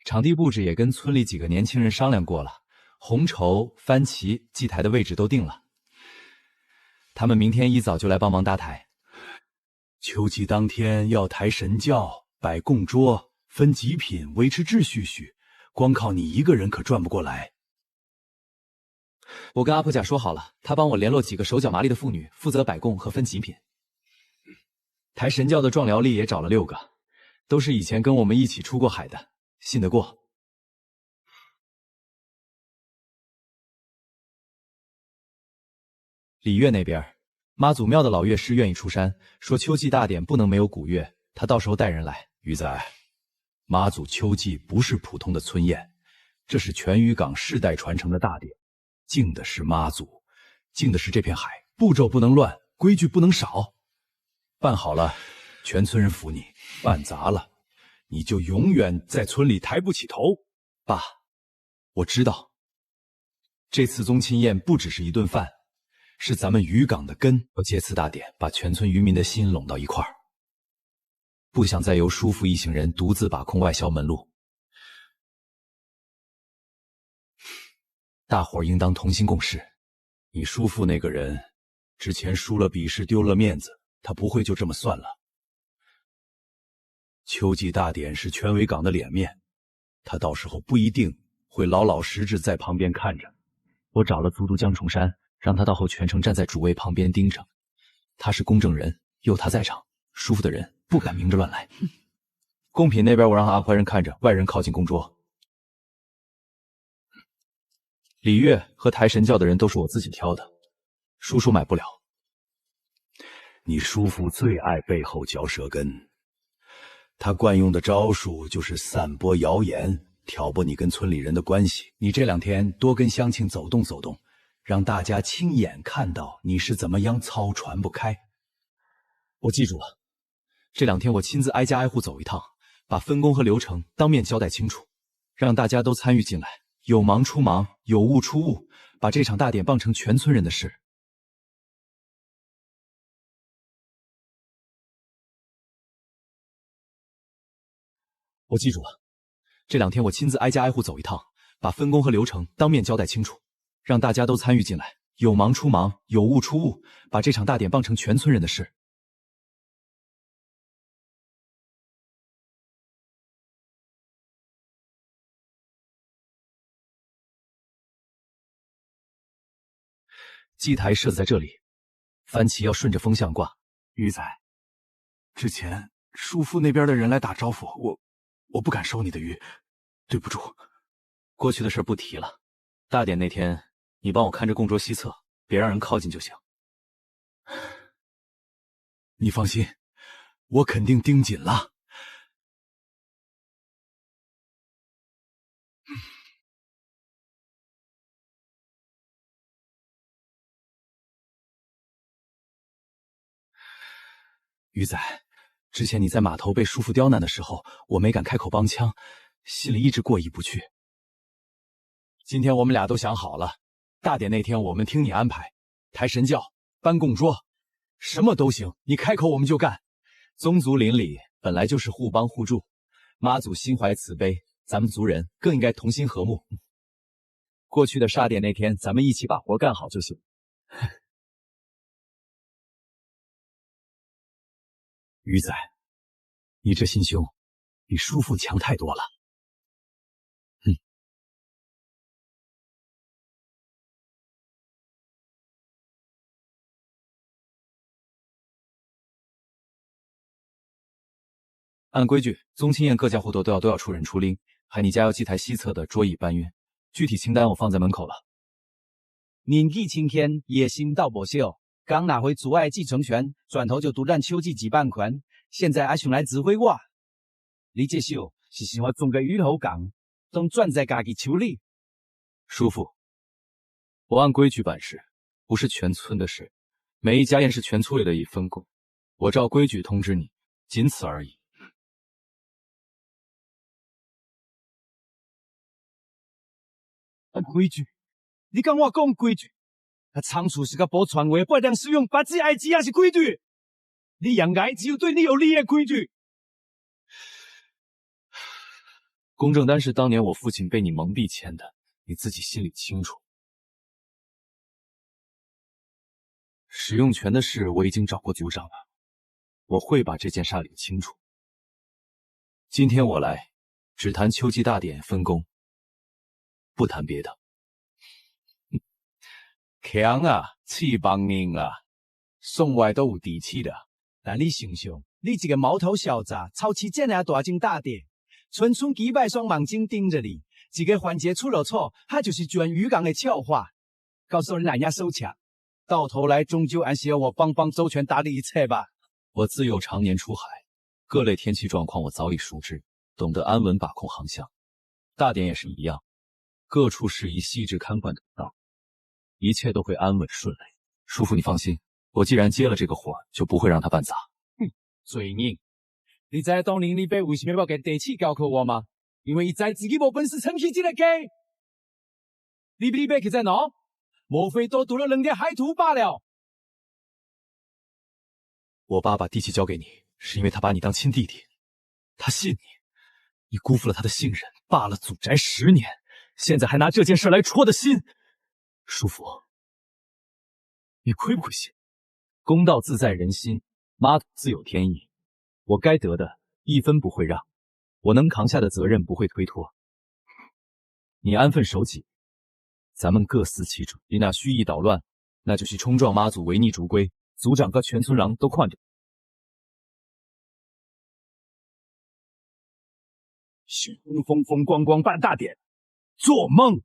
场地布置也跟村里几个年轻人商量过了，红绸、幡旗、祭台的位置都定了。他们明天一早就来帮忙搭台。秋祭当天要抬神轿、摆供桌、分祭品，维持秩序，光靠你一个人可转不过来。我跟阿婆家说好了，她帮我联络几个手脚麻利的妇女，负责摆供和分祭品。抬神轿的壮僚力也找了6个，都是以前跟我们一起出过海的，信得过。礼乐那边，妈祖庙的老乐师愿意出山，说秋季大典不能没有古乐，他到时候带人来。鱼仔，妈祖秋祭不是普通的村宴，这是全渔港世代传承的大典，敬的是妈祖，敬的是这片海，步骤不能乱，规矩不能少。办好了，全村人服你；办砸了，你就永远在村里抬不起头。爸，我知道，这次宗亲宴不只是一顿饭，是咱们渔港的根。我借此大典，把全村渔民的心拢到一块儿，不想再由叔父一行人独自把控外销门路。大伙儿应当同心共事。你叔父那个人，之前输了比试，丢了面子，他不会就这么算了。秋季大典是全维港的脸面，他到时候不一定会老老实实在旁边看着。我找了都督江崇山，让他到后全程站在主位旁边盯着。他是公证人，有他在场，叔父的人不敢明着乱来。贡品那边我让阿婆人看着，外人靠近供桌。礼乐和抬神轿的人都是我自己挑的，叔叔买不了。你叔父最爱背后嚼舌根，他惯用的招数就是散播谣言，挑拨你跟村里人的关系。你这2天多跟乡亲走动走动，让大家亲眼看到你是怎么样操传不开。我记住了，这2天我亲自挨家挨户走一趟，把分工和流程当面交代清楚，让大家都参与进来，有忙出忙，有物出物，把这场大典办成全村人的事。我记住了，这2天我亲自挨家挨户走一趟，把分工和流程当面交代清楚，让大家都参与进来，有忙出忙，有物出物，把这场大典办成全村人的事。祭台设在这里，幡旗要顺着风向挂。鱼仔，之前叔父那边的人来打招呼，我不敢收你的鱼，对不住。过去的事不提了，大典那天你帮我看着供桌西侧，别让人靠近就行。你放心，我肯定盯紧了。鱼仔，之前你在码头被叔父刁难的时候，我没敢开口帮腔，心里一直过意不去。今天我们俩都想好了，大典那天我们听你安排，抬神轿、搬供桌，什么都行，你开口我们就干。宗族邻里本来就是互帮互助，妈祖心怀慈悲，咱们族人更应该同心和睦。过去的杀典那天，咱们一起把活干好就行。鱼仔，你这心胸比叔父强太多了。按规矩，宗亲宴各家户头都要出人出拎，还你家要祭台西侧的桌椅搬运，具体清单我放在门口了。年纪轻轻野心倒不小，刚拿回族爱继承权，转头就独占秋季举办权，现在还想来指挥我？你这手是想我种个鱼头港，都攥在家己手里。叔父，我按规矩办事，不是全村的事，每一家宴是全村里的一分工，我照规矩通知你，仅此而已。按规矩，你跟我讲规矩，仓促是个保传话，不能使用把自爱机也是规矩。你养爱只有对你有利的规矩。公证单是当年我父亲被你蒙蔽签的，你自己心里清楚。使用权的事我已经找过族长了，我会把这件事理清楚。今天我来，只谈秋季大典分工，不谈别的。强啊，翅膀硬啊，送外都有底气的。但你想想，你一个毛头小子，操起这样大件大典，村村几百双眼睛盯着你，一个环节出了错，它就是全渔港的笑话。告诉人哪家收抢，到头来终究还是要我帮周全打理一切吧。我自幼常年出海，各类天气状况我早已熟知，懂得安稳把控航向。大典也是一样，各处事宜细致看管得当，一切都会安稳顺利。叔父你放心，我既然接了这个活，就不会让他办砸。嘴硬！你知当年你爸为什么要给地契交给我吗？因为他知自己没本事撑起这个家。你爸去在哪？莫非多读了2点海图罢了？我爸把地契交给你，是因为他把你当亲弟弟，他信你，你辜负了他的信任，罢了祖宅10年，现在还拿这件事来戳的心。叔父，你亏不亏心？公道自在人心，妈祖自有天意，我该得的一分不会让，我能扛下的责任不会推脱。你安分守己，咱们各司其主。你那蓄意捣乱，那就是冲撞妈祖违逆族规，族长和全村人都看着。风风光光办大典，做梦！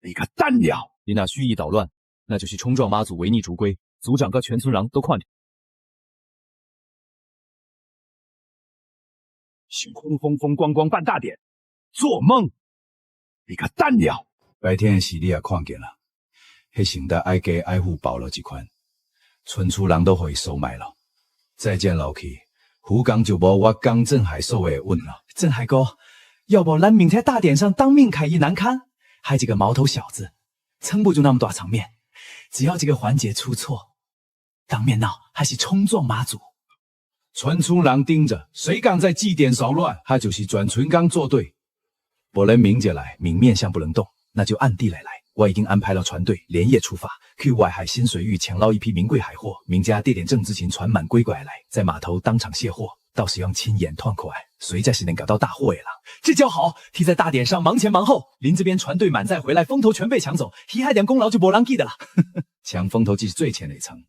你个蛋鸟！你那蓄意捣乱，那就是冲撞妈祖违逆族规，族长和全村人都看着。想风风光光办大典，做梦！你个蛋鸟！白天的事你也看见了，迄想得挨家挨户包了一款，村厝人都互伊收买了。再见落去，胡刚就无我江镇海寿的稳了。镇海哥，要不咱明天大典上当面开一难堪，害这个毛头小子撑不住那么大场面。只要这个环节出错，当面闹还是冲撞妈祖。村村人盯着，谁敢在祭典骚乱，他就是转村刚作对。不能明着来，明面上不能动，那就暗地来。我已经安排了船队连夜出发，去外海新水域抢捞一批名贵海货。明家地点正之前船满归过来，在码头当场卸货，到时用亲眼看过来，谁才是能搞到大货的啦？这叫好！替在大典上忙前忙后，临这边船队满载回来，风头全被抢走，西海点功劳就没人记的啦。抢风头只是最浅的一层。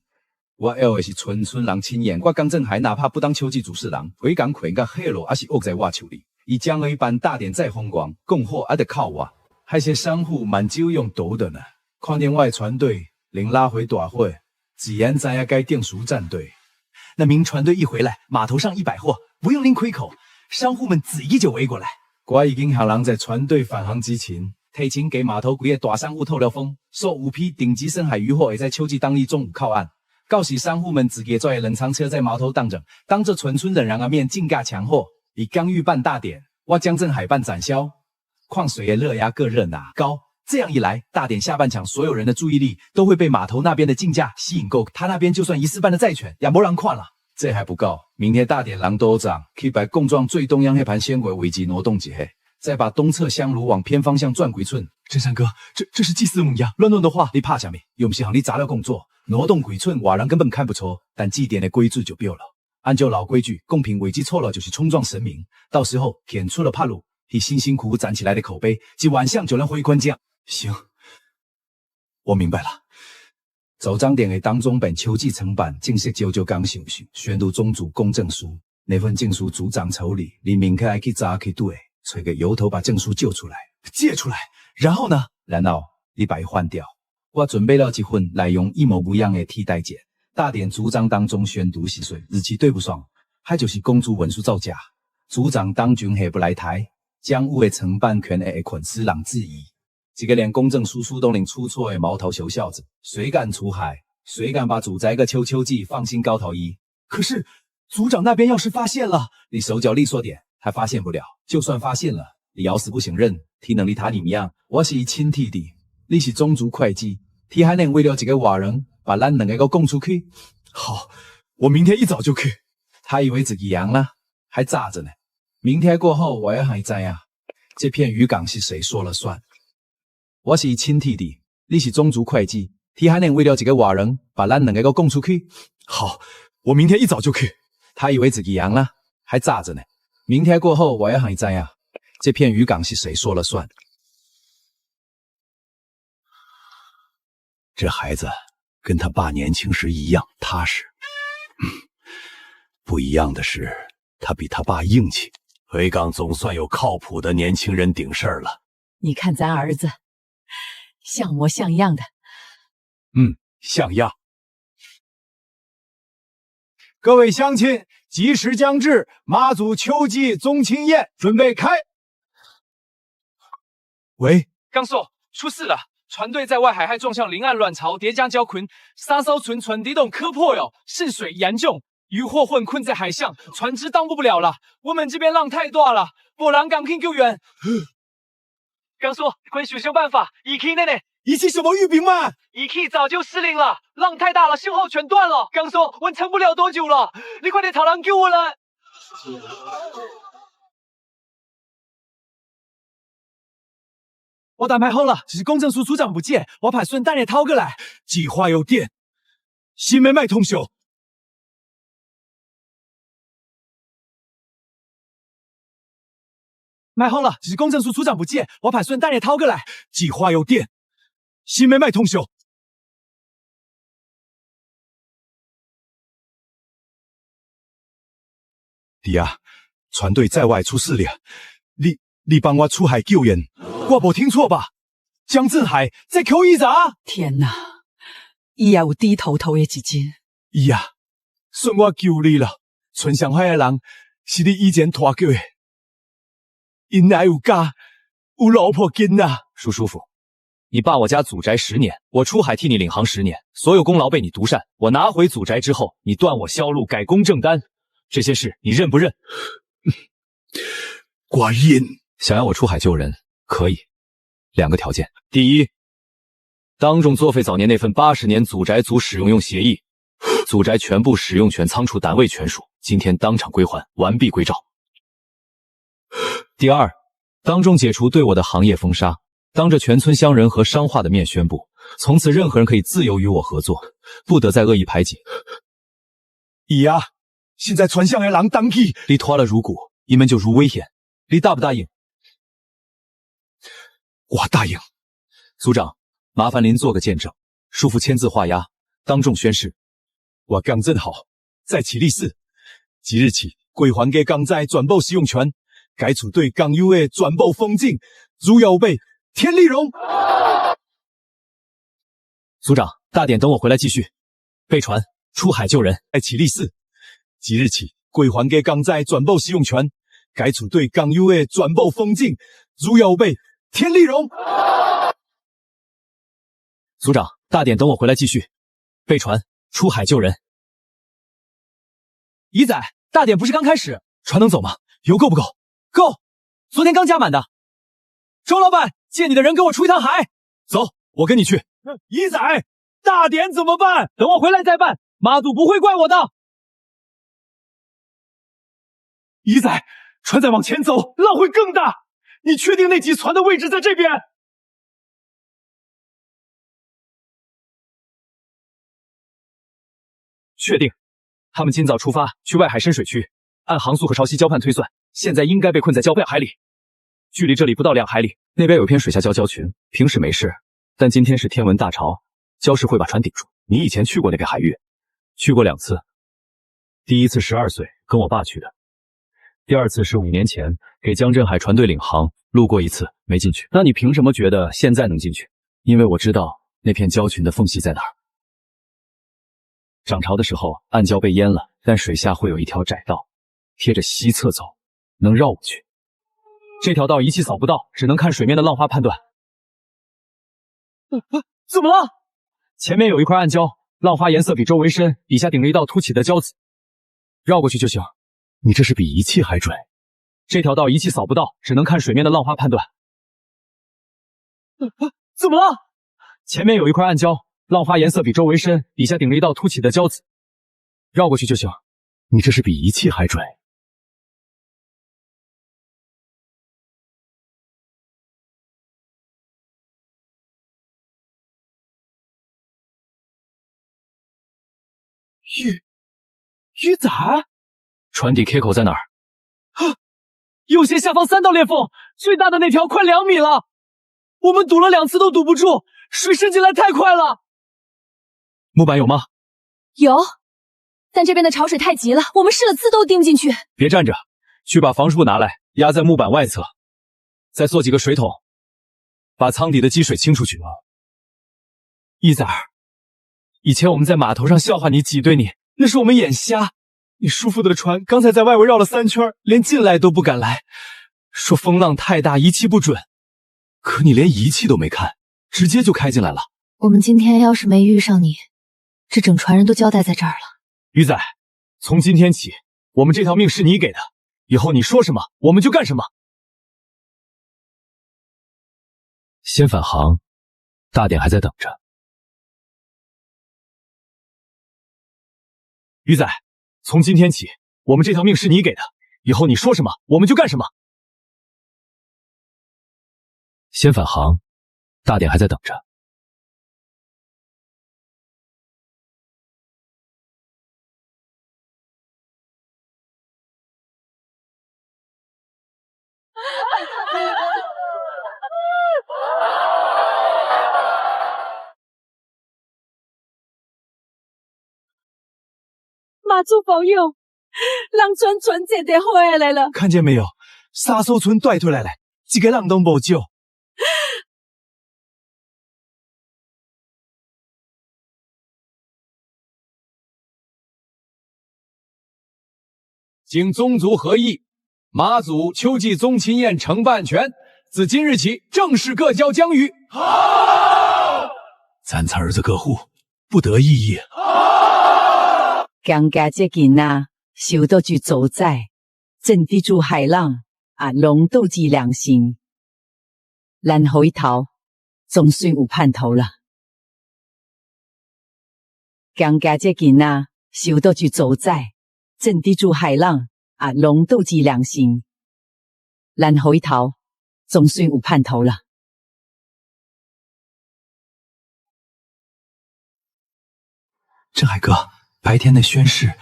我要的是村村人亲眼。我江镇海哪怕不当秋季主事人，回港quyền甲黑路也是握在我手里。以将而办大典再风光，供货还得靠我。还些商户蛮久用赌的呢，看见我的船队能拉回大会，自然知影该定属战队。那名船队一回来，码头上100货，不用拎亏口，商户们子一就围过来。我已经向人在船队返航之前，提前给码头几个大商户透了风，说5批顶级深海渔货会在秋季当日中午靠岸。到时商户们自己坐冷藏车在码头等着，当着全村人的面竞价抢货。以刚欲办大典，我江镇海办展销。矿水的热压各热哪高，这样一来，大典下半场所有人的注意力都会被码头那边的竞价吸引够，他那边就算1/4半的债权也没人看了。这还不够，明天大典人都长，可以把贡状最东央那盘纤维危机挪动几下，再把东侧香炉往偏方向转几寸。真山哥，这是祭祀母呀，乱的话，你怕什么？又不是让你杂料工作，挪动几寸，瓦人根本看不出，但祭典的规矩就变了。按照老规矩，贡品危机错了就是冲撞神明，到时候舔出了帕鲁，以辛辛苦苦攒起来的口碑，及晚上就能回宽奖。行，我明白了。走章典的当中本秋季承办正式就刚上手，宣读宗主公证书。那份证书组长手里，你明天还去查去对，找个由头把证书救出来。借出来，然后呢？然后你把它换掉。我准备了几份内容一模不一样的替代件。大典组长当中宣读细碎，日期对不上，还就是公主文书造假。组长当军下不来台，将有的承办权会捆私人质疑。这个连公证叔叔都能出错的毛头小小子，谁敢出海？谁敢把祖宅个秋季放心高头一？可是组长那边要是发现了，你手脚利索点，他发现不了。就算发现了，你咬死不承认，体能力他你一样。我是亲弟弟，你是宗族会计，他还能为了这个瓦人？把咱两个都供出去。好，我明天一早就去。他以为自己阳了，还炸着呢。明天过后，我要还在呀。这片渔港是谁说了算？我是亲弟弟，你是宗族会计，他还能为了这个瓦人，把咱两个都供出去？好，我明天一早就去。他以为自己阳了，还炸着呢。明天过后，我要还在呀。这片渔港是谁说了算？这孩子跟他爸年轻时一样踏实，不一样的是，他比他爸硬气。回港总算有靠谱的年轻人顶事儿了。你看咱儿子，像模像样的。像样。各位乡亲，吉时将至，妈祖秋季宗亲宴准备开。喂，刚说出事了。船队在外海还撞向临岸卵巢叠江礁群，3艘船底洞磕破哟，渗水严重，渔获混困在海上，船只当不了了。我们这边浪太大了，不然赶紧救援。刚说快想办法，仪器呢？仪器什么预兵吗？仪器早就失灵了，浪太大了，信号全断了。刚说我撑不了多久了，你快点讨人救我了。我安排好了，只是公证署组长不见，我怕顺带也掏过来。计划有电，新梅麦通宵。买好了，只是公证署组长不见，我怕顺带也掏过来。计划有电，新梅麦通宵。弟啊，船队在外出事了，你帮我出海救援。我没听错吧？江振海在扣伊咋？天哪，伊也有低头头的一天。伊啊，算我救你了。村上海的人是你以前拖过的，因爱有家，有老婆囡仔。舒叔父，你霸我家祖宅10年，我出海替你领航10年，所有功劳被你独占。我拿回祖宅之后，你断我销路，改公正单，这些事你认不认？我认。想要我出海救人，可以，2个条件。第一，当众作废早年那份80年祖宅族使用用协议，祖宅全部使用权、仓储单位权属，今天当场归还，完璧归赵。第二，当众解除对我的行业封杀，当着全村乡人和商化的面宣布，从此任何人可以自由与我合作，不得再恶意排挤。伊啊，现在村上的人当起，你拖了如骨，你们就如危险，你答不答应？我答应。族长，麻烦您做个见证，叔父签字画押，当众宣誓。我江振豪在起立誓，即日起归还给港寨全部使用权，该处对港有的全部封禁，如有备，天理荣。族长，大典等我回来继续。备传，出海救人。在起立誓，即日起归还给港寨全部使用权，该处对港有的全部封禁，如有备，天理荣。族长，大典等我回来继续。备传，出海救人。姨仔，大典不是刚开始，船能走吗？油够不够？够，昨天刚加满的。周老板，借你的人跟我出一趟海。走，我跟你去。姨仔，大典怎么办？等我回来再办，妈祖不会怪我的。姨仔，船再往前走，浪会更大。你确定那几船的位置在这边？确定。他们今早出发去外海深水区，按航速和潮汐交判推算，现在应该被困在交2海里，距离这里不到2海里。那边有一片水下礁群，平时没事，但今天是天文大潮，礁石会把船顶住。你以前去过那片海域？去过2次，第一次12岁，跟我爸去的；第2次是5年前给江镇海船队领航，路过一次没进去。那你凭什么觉得现在能进去？因为我知道那片礁群的缝隙在哪儿。涨潮的时候，暗礁被淹了，但水下会有一条窄道，贴着西侧走，能绕过去。这条道仪器扫不到，只能看水面的浪花判断。怎么了？前面有一块暗礁，浪花颜色比周围深，底下顶着一道凸起的礁子，绕过去就行。你这是比仪器还准。这条道仪器扫不到，只能看水面的浪花判断。怎么了？前面有一块暗礁，浪花颜色比周围深，底下顶着一道凸起的礁子，绕过去就行。你这是比仪器还准。鱼仔，船底 K 口在哪儿？右舷下方3道裂缝，最大的那条快2米了。我们堵了2次都堵不住，水渗进来太快了。木板有吗？有，但这边的潮水太急了，我们试了刺都钉不进去。别站着，去把防水布拿来，压在木板外侧，再做几个水桶，把舱底的积水清出去。一仔儿，以前我们在码头上笑话你挤兑你，那是我们眼瞎。你叔父的船刚才在外围绕了3圈，连进来都不敢来，说风浪太大，仪器不准。可你连仪器都没看，直接就开进来了。我们今天要是没遇上你，这整船人都交代在这儿了。鱼仔，从今天起，我们这条命是你给的，以后你说什么我们就干什么。先返航，大典还在等着。鱼仔，从今天起，我们这条命是你给的，以后你说什么我们就干什么。先返航，大典还在等着。妈祖保佑，让船船姐姐回来了。看见没有，沙洲村带回来了，一个人都没救。经宗族合议，马祖秋季宗亲宴承办权自今日起正式各交江鱼。好，咱儿子各户不得异议。江家这囡仔受到句走在，真地主海浪啊，龙斗之良心，咱后一头总算有盼头了。江家这囡仔受到句走在，真地主海浪啊，龙斗之良心，咱后一头总算有盼头了。镇海哥，白天那宣誓，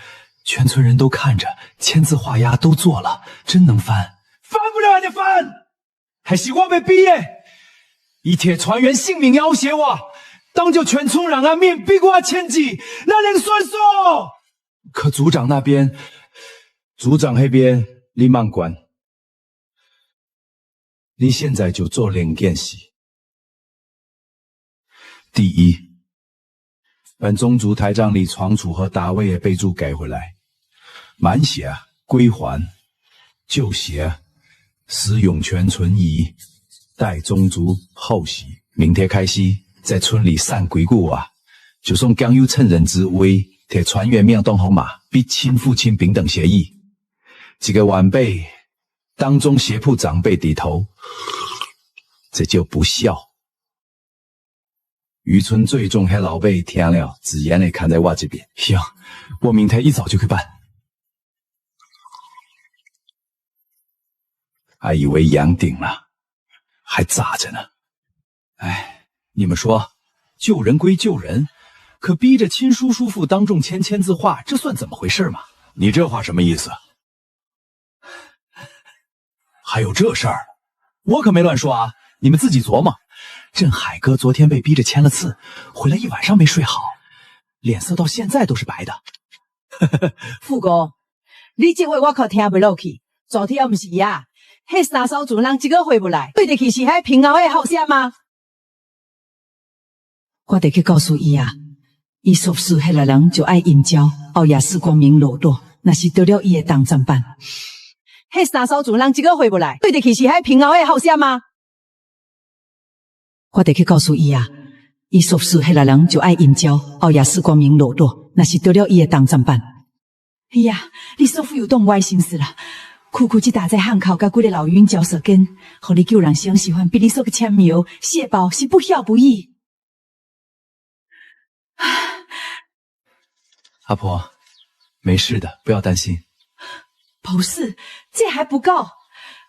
全村人都看着，签字画押都做了，真能翻？翻不了就翻，还是我被逼耶！以铁船员性命要挟我，当就全村人啊面逼我签字，那能算数？可组长那边，组长那边你慢管，你现在就做2件事。第一，本宗族台账里床主和大卫的备注改回来，满血归还，旧血使用权存疑，待宗族后续。明天开始在村里散鬼故啊，就算刚有趁人之危，替船员命当好马，必亲父亲平等协议。几个晚辈当中胁迫长辈低头，这就不孝。渔村最重黑老辈听了，只眼泪看在我这边。行，我明天一早就去办。还以为养顶了，还炸着呢。哎，你们说，救人归救人，可逼着亲叔叔父当众签字画，这算怎么回事嘛？你这话什么意思？还有这事儿？我可没乱说啊，你们自己琢磨。镇海哥昨天被逼着签了字，回来一晚上没睡好，脸色到现在都是白的。富哥，你这话我可听不落去。昨天不是呀，那三嫂主人一个回不来，对得起是那平后的后生吗？我得去告诉伊啊，伊说事迄个人就爱阴交，后夜是光明裸露，那是得了伊的当怎办？那三嫂主人一个回不来，对得起是那平后的后生吗？我得去告诉伊啊，伊说事迄个人就爱阴交，后夜是光明裸露，那是得了伊的当怎办？哎呀，你叔父有动歪心思了，苦苦去打在汉口，甲几个老冤交舌根，互你救人相喜欢，比你说个签苗谢宝是不孝不义。阿婆，没事的，不要担心。不是，这还不够。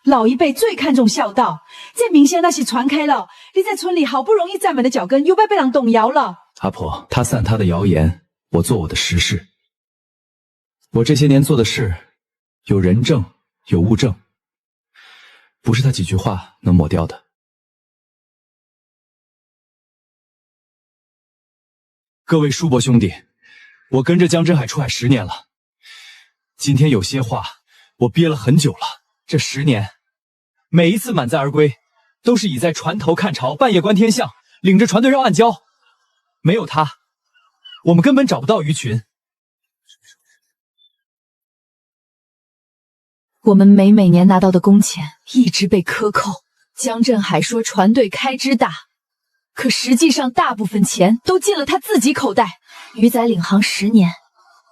老一辈最看重孝道，这名声那是传开了，你在村里好不容易站稳的脚跟，又被人动摇了。阿婆，他散他的谣言，我做我的实事。我这些年做的事，有人证，有物证，不是他几句话能抹掉的。各位叔伯兄弟，我跟着江振海出海10年了，今天有些话我憋了很久了。这10年，每一次满载而归，都是倚在船头看潮，半夜观天象，领着船队绕岸礁。没有他，我们根本找不到鱼群。我们每年拿到的工钱一直被克扣。江振海说船队开支大，可实际上大部分钱都进了他自己口袋。鱼仔领航10年，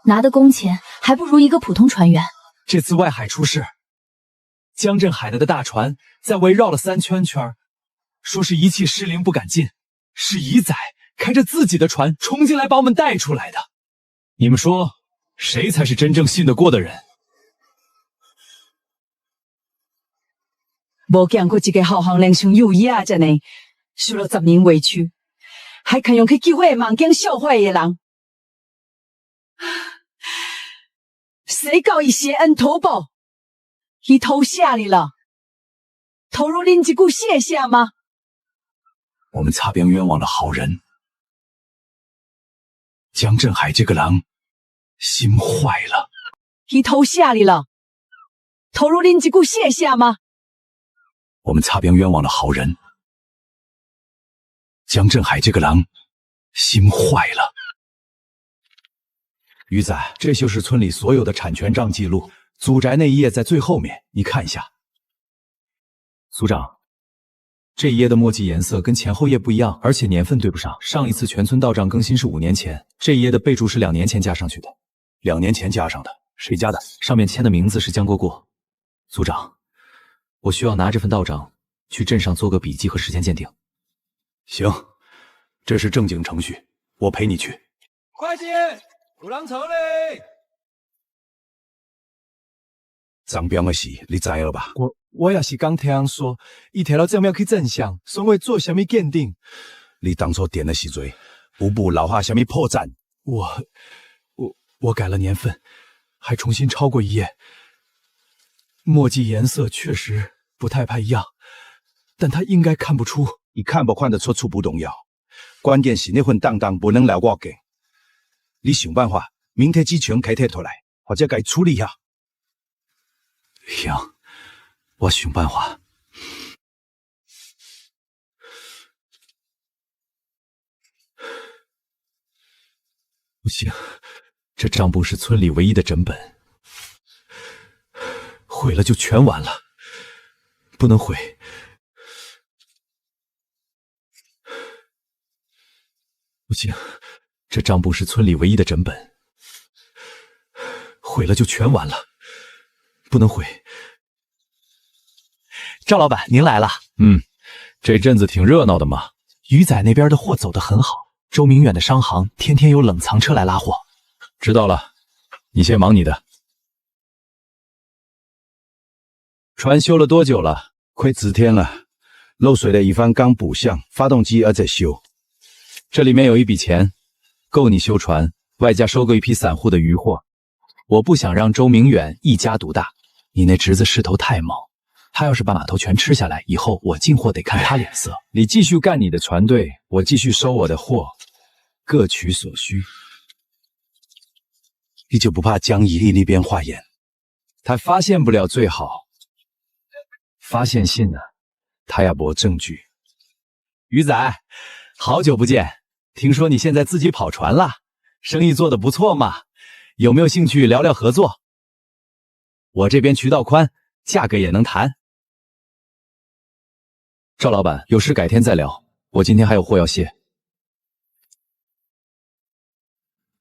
拿的工钱还不如一个普通船员。这次外海出事，江镇海的大船在围绕了3圈圈，说是一气失灵不敢进，是乙仔开着自己的船冲进来把我们带出来的。你们说，谁才是真正信得过的人？没见过一个好行人像有野这呢，受了10年委屈，还肯用去救火盲经笑坏的人。谁告以谢恩图报？伊投下你了，投入恁一句谢谢吗？我们擦边冤枉了好人。江振海这个人心坏了。伊投下你了，投入恁一句谢谢吗？我们擦边冤枉了好人。江振海这个人心坏了。鱼仔，这就是村里所有的产权账记录，祖宅那一页在最后面，你看一下。组长，这一页的墨迹颜色跟前后页不一样，而且年份对不上。上一次全村道账更新是5年前，这一页的备注是2年前加上去的。2年前加上的，谁加的？上面签的名字是江国过。组长，我需要拿这份道账去镇上做个笔记和时间鉴定。行，这是正经程序，我陪你去。快点，有人吵嘞！张彪的事你知了吧？我也是刚听人说，伊摕到证明去镇上，所谓做什么鉴定？你当初点的时阵，有无留下什么破绽？我改了年份，还重新抄过一页。墨迹颜色确实不太一样，但他应该看不出。你看不看得出不重要，关键是那份档档不能留我嘅。你想办法，明天之前开摕出来，或者给处理下。行，我想办法。不行，这账簿是村里唯一的整本，毁了就全完了，不能毁。不行，这账簿是村里唯一的整本，毁了就全完了，不能毁。赵老板，您来了。这阵子挺热闹的嘛。鱼仔那边的货走得很好，周明远的商行天天有冷藏车来拉货。知道了，你先忙你的。船修了多久了？快10天了。漏水的一方刚补上，发动机还在修。这里面有一笔钱，够你修船，外加收购一批散户的渔货。我不想让周明远一家独大，你那侄子势头太猛，他要是把码头全吃下来，以后我进货得看他脸色。你继续干你的船队，我继续收我的货，各取所需。你就不怕江一力那边化验？他发现不了最好，发现信了，他也没证据。鱼仔，好久不见，听说你现在自己跑船了，生意做得不错嘛？有没有兴趣聊聊合作？我这边渠道宽，价格也能谈。赵老板，有事改天再聊，我今天还有货要卸。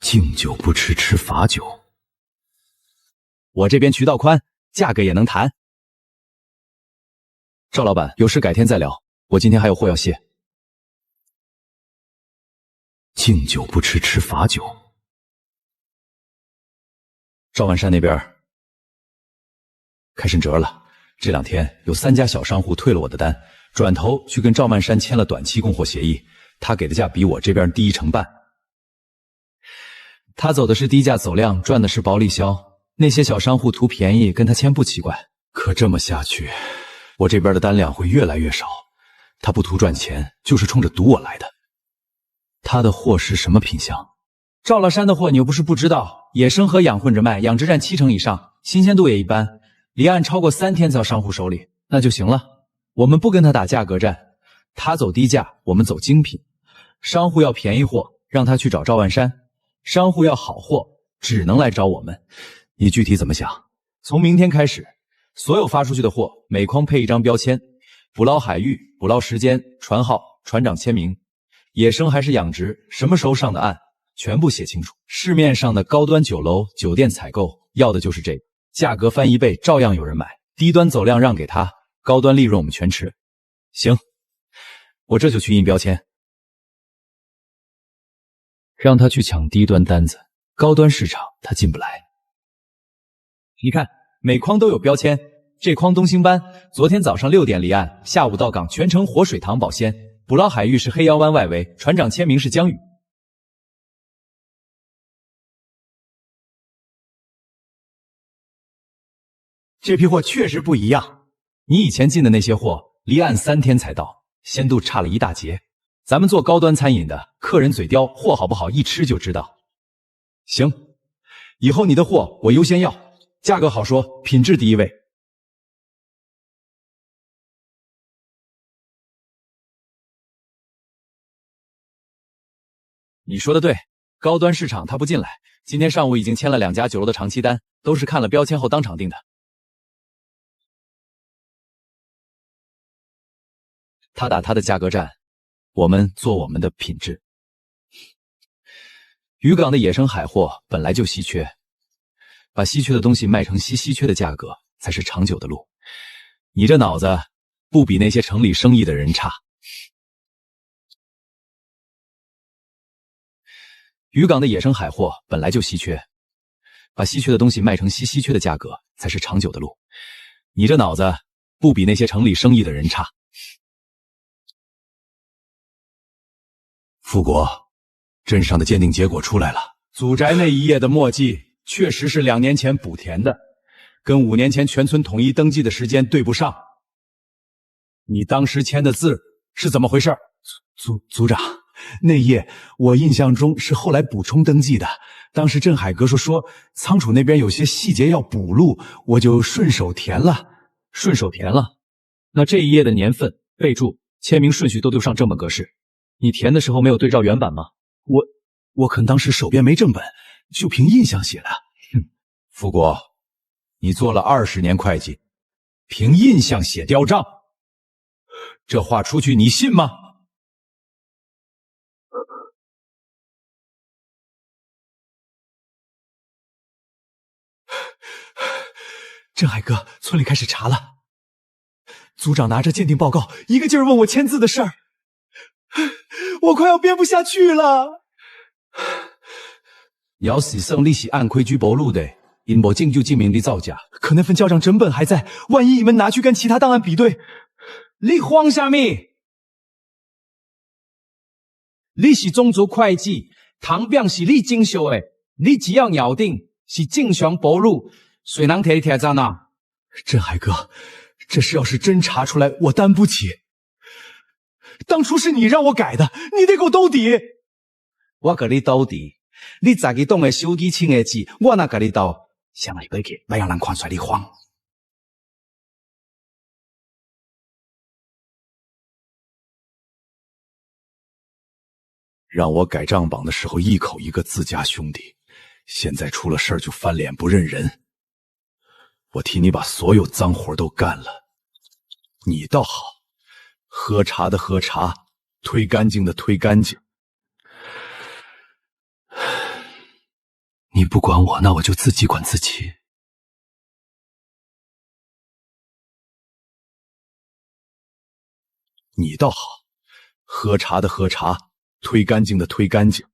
敬酒不吃吃罚酒，我这边渠道宽，价格也能谈。赵老板，有事改天再聊，我今天还有货要卸。敬酒不吃吃罚酒。赵万山那边开申折了，这2天有3家小商户退了我的单，转头去跟赵万山签了短期供货协议，他给的价比我这边低1成半。他走的是低价走量，赚的是薄利销，那些小商户图便宜跟他签不奇怪。可这么下去，我这边的单量会越来越少。他不图赚钱，就是冲着赌我来的。他的货是什么品相？赵老山的货你又不是不知道，野生和养混着卖，养殖占70%以上，新鲜度也一般，离岸超过3天才到商户手里，那就行了。我们不跟他打价格战，他走低价，我们走精品。商户要便宜货，让他去找赵万山；商户要好货，只能来找我们。你具体怎么想？从明天开始，所有发出去的货每筐配1张标签，捕捞海域、捕捞时间、船号、船长签名，野生还是养殖，什么时候上的岸，全部写清楚。市面上的高端酒楼、酒店采购要的就是这个，价格翻1倍照样有人买，低端走量让给他，高端利润我们全吃。行，我这就去印标签，让他去抢低端单子，高端市场他进不来。你看，每筐都有标签，这筐东星斑，昨天早上6点离岸，下午到港，全程活水塘保鲜，捕捞海域是黑腰湾外围，船长签名是江宇。这批货确实不一样，你以前进的那些货离岸3天才到，鲜度差了一大截。咱们做高端餐饮的，客人嘴刁，货好不好一吃就知道。行，以后你的货我优先要，价格好说，品质第一位。你说的对，高端市场他不进来，今天上午已经签了2家酒楼的长期单，都是看了标签后当场定的。他打他的价格战，我们做我们的品质。渔港的野生海货本来就稀缺，把稀缺的东西卖成稀缺的价格，才是长久的路。你这脑子不比那些城里生意的人差。渔港的野生海货本来就稀缺，把稀缺的东西卖成稀缺的价格，才是长久的路。你这脑子不比那些城里生意的人差。富国，镇上的鉴定结果出来了，祖宅那一页的墨迹确实是2年前补填的，跟5年前全村统一登记的时间对不上。你当时签的字是怎么回事？族长，那页我印象中是后来补充登记的，当时镇海哥说仓储那边有些细节要补录，我就顺手填了。那这一页的年份、备注、签名顺序都丢上正本格式，你填的时候没有对照原版吗？我可能当时手边没正本，就凭印象写的。富国，你做了20年会计，凭印象写雕账，这话出去你信吗？镇海哥，村里开始查了。组长拿着鉴定报告，一个劲儿问我签字的事儿，我快要编不下去了。要是胜利是按规矩补录的，因无证据证明你造假。可那份交账整本还在，万一你们拿去跟其他档案比对，你慌什么？你是种族会计，堂表是你经手的，你只要咬定是正常补录，谁能替你贴账啊？镇海哥，这事要是真查出来，我担不起。当初是你让我改的，你得给我兜底。我给你兜底，你自己当的手机签的字，我哪给你兜？想来回去，别让人看出来你慌。让我改账榜的时候一口一个自家兄弟，现在出了事儿就翻脸不认人。我替你把所有脏活都干了，你倒好，喝茶的喝茶，推干净的推干净。你不管我，那我就自己管自己。你倒好，喝茶的喝茶，推干净的推干净。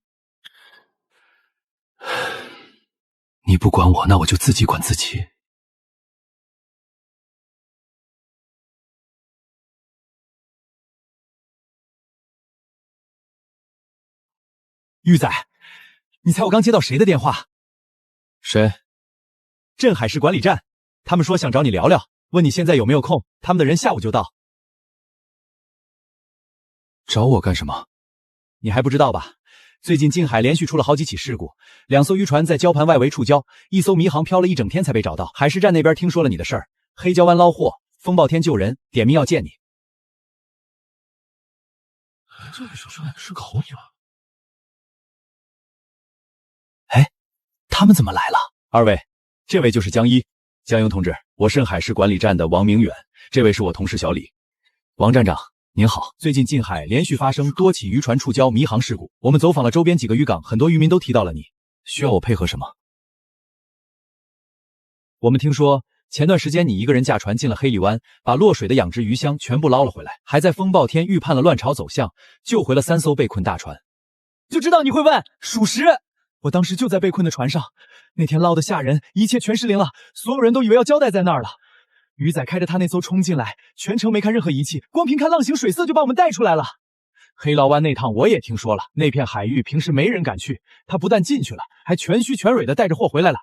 你不管我，那我就自己管自己。玉仔，你猜我刚接到谁的电话？谁？镇海市管理站，他们说想找你聊聊，问你现在有没有空，他们的人下午就到。找我干什么？你还不知道吧？最近近海连续出了好几起事故，2艘渔船在礁盘外围触礁，1艘迷航漂了一整天才被找到。海事站那边听说了你的事儿，黑礁湾捞货，风暴天救人，点名要见你。这位小帅是口你吗？哎，他们怎么来了？2位，这位就是江一，江英同志，我镇海市管理站的王明远，这位是我同事小李。王站长您好，最近近海连续发生多起渔船触礁迷航事故，我们走访了周边几个渔港，很多渔民都提到了你，需要我配合什么？我们听说前段时间你一个人驾船进了黑里湾，把落水的养殖鱼箱全部捞了回来，还在风暴天预判了乱潮走向，救回了3艘被困大船。就知道你会问，属实。我当时就在被困的船上，那天捞得吓人，一切全失灵了，所有人都以为要交代在那儿了。鱼仔开着他那艘冲进来，全程没看任何仪器，光凭看浪形水色就把我们带出来了。黑捞湾那趟我也听说了，那片海域平时没人敢去，他不但进去了，还全虚全蕊的带着货回来了。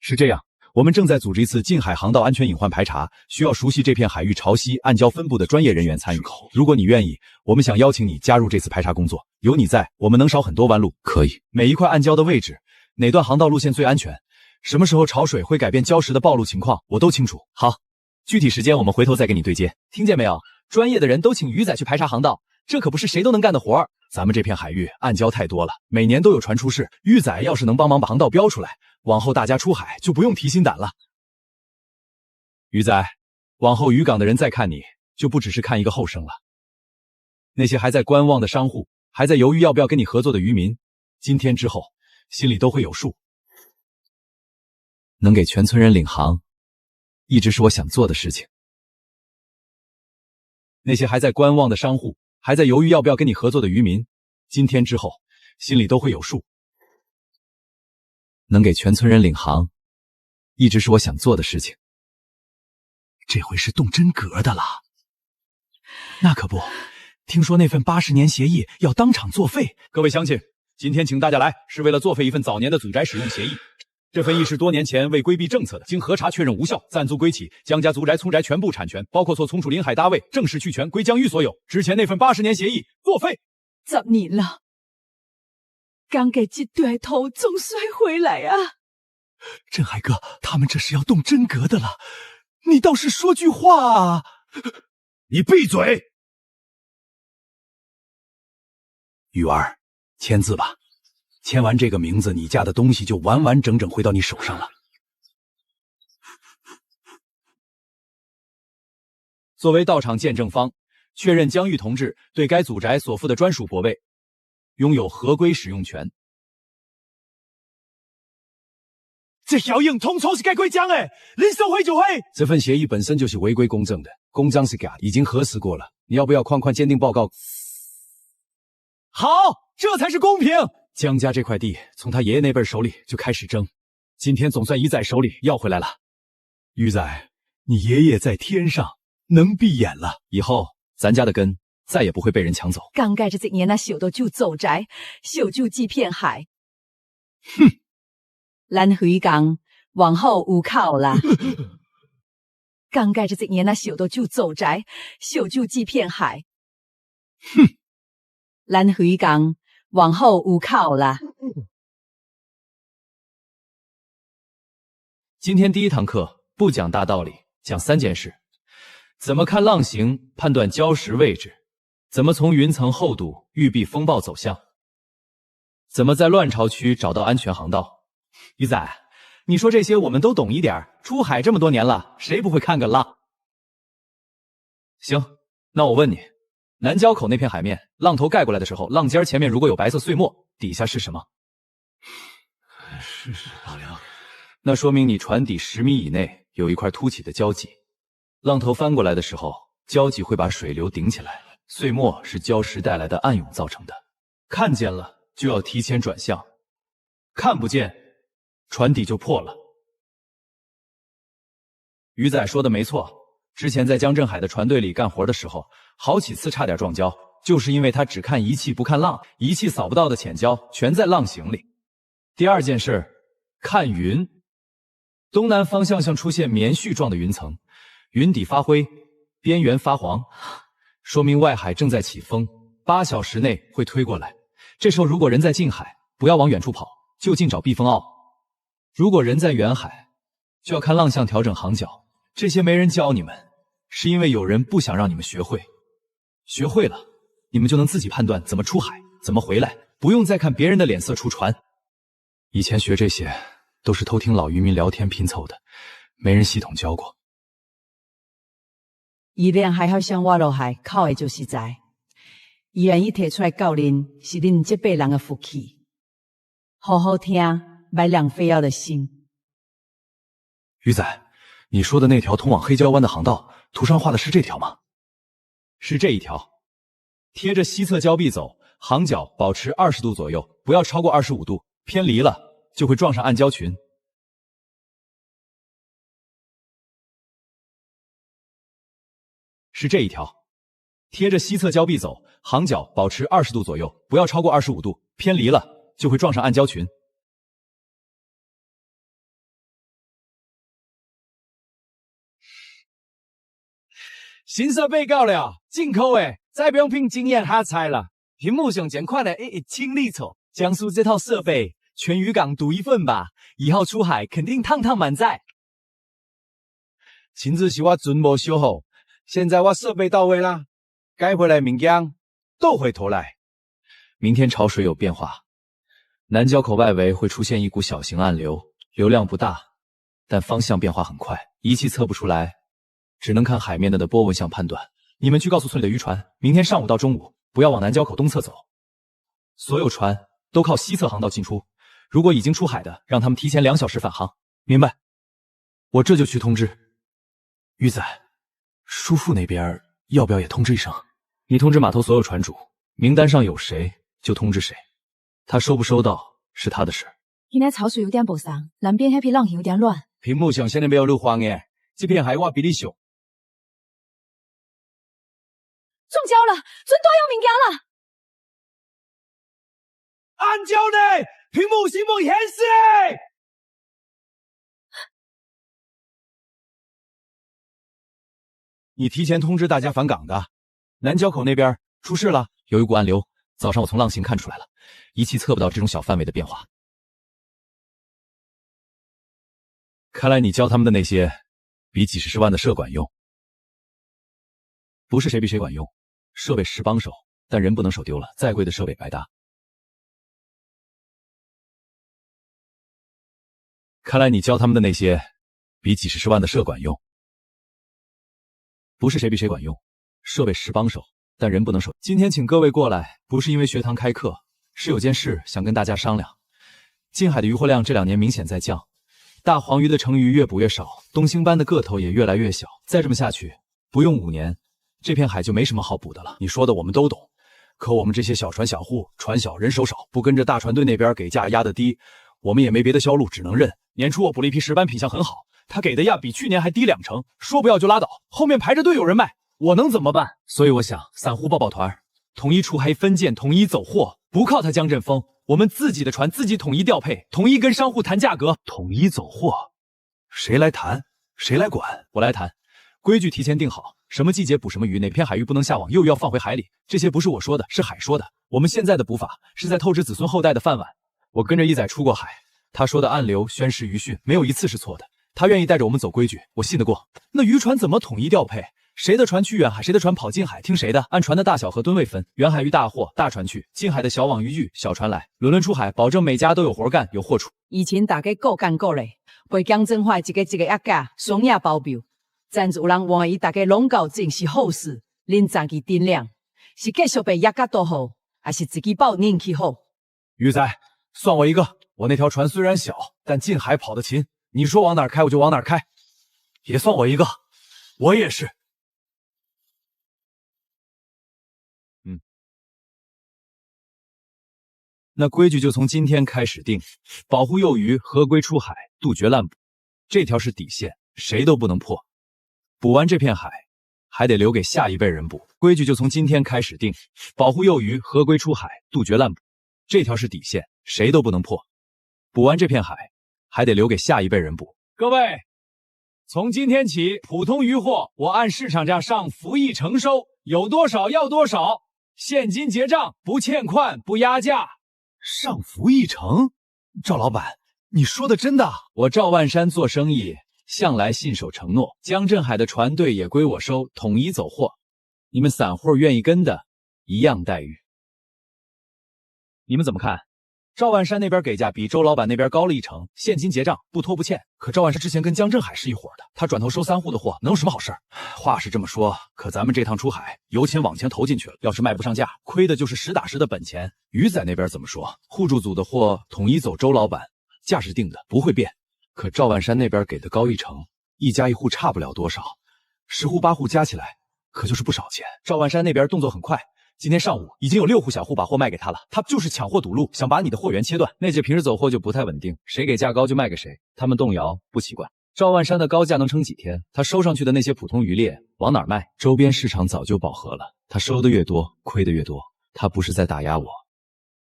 是这样，我们正在组织一次近海航道安全隐患排查，需要熟悉这片海域潮汐暗礁分布的专业人员参与。如果你愿意，我们想邀请你加入这次排查工作，有你在，我们能少很多弯路。可以。每一块暗礁的位置，哪段航道路线最安全，什么时候潮水会改变礁石的暴露情况，我都清楚。好，具体时间我们回头再给你对接，听见没有？专业的人都请鱼仔去排查航道，这可不是谁都能干的活儿，咱们这片海域暗礁太多了，每年都有船出事。鱼仔要是能帮忙把航道标出来，往后大家出海就不用提心胆了。鱼仔，往后渔港的人再看你，就不只是看一个后生了。那些还在观望的商户，还在犹豫要不要跟你合作的渔民，今天之后心里都会有数。能给全村人领航，一直是我想做的事情。那些还在观望的商户，还在犹豫要不要跟你合作的渔民，今天之后心里都会有数。能给全村人领航，一直是我想做的事情。这回是动真格的了。那可不，听说那份80年协议要当场作废。各位乡亲，今天请大家来是为了作废一份早年的祖宅使用协议。这份议是多年前为规避政策的，经核查确认无效，暂租归期，江家族宅、村宅全部产权，包括所从属临海大卫，正式去权归江玉所有。之前那份80年协议作废。10年了，刚给这对头总算回来啊！振海哥，他们这是要动真格的了，你倒是说句话啊！你闭嘴！玉儿，签字吧。签完这个名字，你家的东西就完完整整回到你手上了。作为到场见证方，确认江玉同志对该祖宅所负的专属泊位拥有合规使用权。这效应统筹是该归江的，你说会就会。这份协议本身就是违规公证的，公章是假的，已经核实过了。你要不要框鉴定报告？好，这才是公平。江家这块地从他爷爷那辈手里就开始争，今天总算鱼仔手里要回来了。鱼仔，你爷爷在天上能闭眼了，以后咱家的根再也不会被人抢走。刚盖着这年那小到就祖宅，小就这片海。哼，咱回港往后有靠啦。刚盖着这年那小到就祖宅，小就这片海。哼，咱回港往后有靠啦。今天第一堂课不讲大道理，讲3件事：怎么看浪形，判断礁石位置；怎么从云层厚度预避风暴走向；怎么在乱潮区找到安全航道。鱼仔，你说这些我们都懂一点，出海这么多年了，谁不会看个浪？行，那我问你，南礁口那片海面，浪头盖过来的时候，浪尖前面如果有白色碎末，底下是什么？是老梁。那说明你船底10米以内有一块凸起的礁脊，浪头翻过来的时候，礁脊会把水流顶起来，碎末是礁石带来的暗涌造成的。看见了就要提前转向，看不见，船底就破了。鱼仔说的没错，之前在江镇海的船队里干活的时候，好几次差点撞礁，就是因为他只看仪器不看浪，仪器扫不到的浅礁全在浪形里。第2件事，看云。东南方向像出现棉絮状的云层，云底发灰，边缘发黄，说明外海正在起风，8小时内会推过来。这时候如果人在近海，不要往远处跑，就近找避风澳；如果人在远海，就要看浪向调整航角。这些没人教你们，是因为有人不想让你们学会。学会了，你们就能自己判断怎么出海，怎么回来，不用再看别人的脸色出船。以前学这些都是偷听老渔民聊天拼凑的，没人系统教过。伊连还好想我落海，靠的就是在。伊愿意提出来教恁，是恁这辈人的福气。好好听，别浪费我的心。鱼仔，你说的那条通往黑礁湾的航道，图上画的是这条吗？是这一条，贴着西侧礁壁走，航角保持20度左右，不要超过25度，偏离了就会撞上暗礁群。是这一条，贴着西侧礁壁走，航角保持20度左右，不要超过25度，偏离了就会撞上暗礁群。新设备到了，进口诶，再不用凭经验哈猜了。屏幕上简款的1.7力丑，江苏这套设备，全渔港独一份吧，以后出海肯定趟趟满载。亲自是我准无修好，现在我设备到位啦，该回来物件倒回头来。明天潮水有变化，南交口外围会出现一股小型暗流，流量不大，但方向变化很快，仪器测不出来，只能看海面的波纹相判断。你们去告诉村里的渔船，明天上午到中午不要往南交口东侧走，所有船都靠西侧航道进出。如果已经出海的，让他们提前2小时返航。明白？我这就去通知。鱼仔，叔父那边要不要也通知一声？你通知码头所有船主，名单上有谁就通知谁，他收不收到是他的事。现在潮水有点不上，南边那片浪有点乱。屏幕上现在没有路荒耶，这片海我比你小。中礁了，准大有物件了。按照呢，屏幕新闻显示。你提前通知大家返港的，南交口那边出事了，有一股暗流。早上我从浪形看出来了，仪器测不到这种小范围的变化。看来你教他们的那些，比几十万的设管用。不是谁比谁管用，设备是帮手，但人不能手丢了，再贵的设备白搭。看来你教他们的那些，比几十万的设管用。不是谁比谁管用，设备是帮手，但人不能手。今天请各位过来，不是因为学堂开课，是有件事想跟大家商量。近海的渔获量这2年明显在降，大黄鱼的成鱼越捕越少，东星斑的个头也越来越小。再这么下去，不用5年，这片海就没什么好捕的了。你说的我们都懂，可我们这些小船小户，船小人手少，不跟着大船队那边给价压得低，我们也没别的销路，只能认。年初我捕了一批石斑，品相很好，他给的价比去年还低2成，说不要就拉倒，后面排着队有人卖，我能怎么办？所以我想散户抱抱团，统一出海分件，统一走货，不靠他江振峰，我们自己的船自己统一调配，统一跟商户谈价格。统一走货，谁来谈？谁来管？我来谈，规矩提前定好，什么季节捕什么鱼，哪片海域不能下网，又要放回海里，这些不是我说的，是海说的。我们现在的捕法是在透支子孙后代的饭碗。我跟着一仔出过海，他说的暗流、宣示、渔汛，没有一次是错的。他愿意带着我们走规矩，我信得过。那渔船怎么统一调配？谁的船去远海，谁的船跑近海，听谁的？按船的大小和吨位分，远海域大货大船去，近海的小网渔具小船来，轮轮出海，保证每家都有活干，有货出。以前大家各干各嘞，陪江振华一个压价，双压包标。暂有人怀疑大家拢搞正是好事，恁站去掂量，是继续被压价多好，还是自己报运气好？鱼仔，算我一个。我那条船虽然小，但近海跑得勤，你说往哪儿开我就往哪儿开。也算我一个，我也是。那规矩就从今天开始定，保护幼鱼，合规出海，杜绝滥捕，这条是底线，谁都不能破。捕完这片海，还得留给下一辈人捕。规矩就从今天开始定，保护幼鱼，合规出海，杜绝滥捕，这条是底线，谁都不能破。捕完这片海，还得留给下一辈人捕。各位，从今天起，普通渔获我按市场价上浮议承收，有多少要多少，现金结账，不欠款，不压价。上浮议承？赵老板，你说的真的？我赵万山做生意向来信守承诺，江镇海的船队也归我收，统一走货。你们散户愿意跟的，一样待遇。你们怎么看？赵万山那边给价比周老板那边高了1成，现金结账，不拖不欠。可赵万山之前跟江镇海是一伙的，他转头收3户的货，能有什么好事？话是这么说，可咱们这趟出海，油钱网钱投进去了，要是卖不上价，亏的就是实打实的本钱。鱼仔那边怎么说？互助组的货统一走周老板，价是定的，不会变。可赵万山那边给的高1成，一家一户差不了多少，10户8户加起来，可就是不少钱。赵万山那边动作很快。今天上午已经有6户小户把货卖给他了，他就是抢货堵路，想把你的货源切断。那些平时走货就不太稳定，谁给价高就卖给谁，他们动摇不奇怪。赵万山的高价能撑几天？他收上去的那些普通渔猎往哪儿卖？周边市场早就饱和了，他收的越多，亏的越多。他不是在打压我，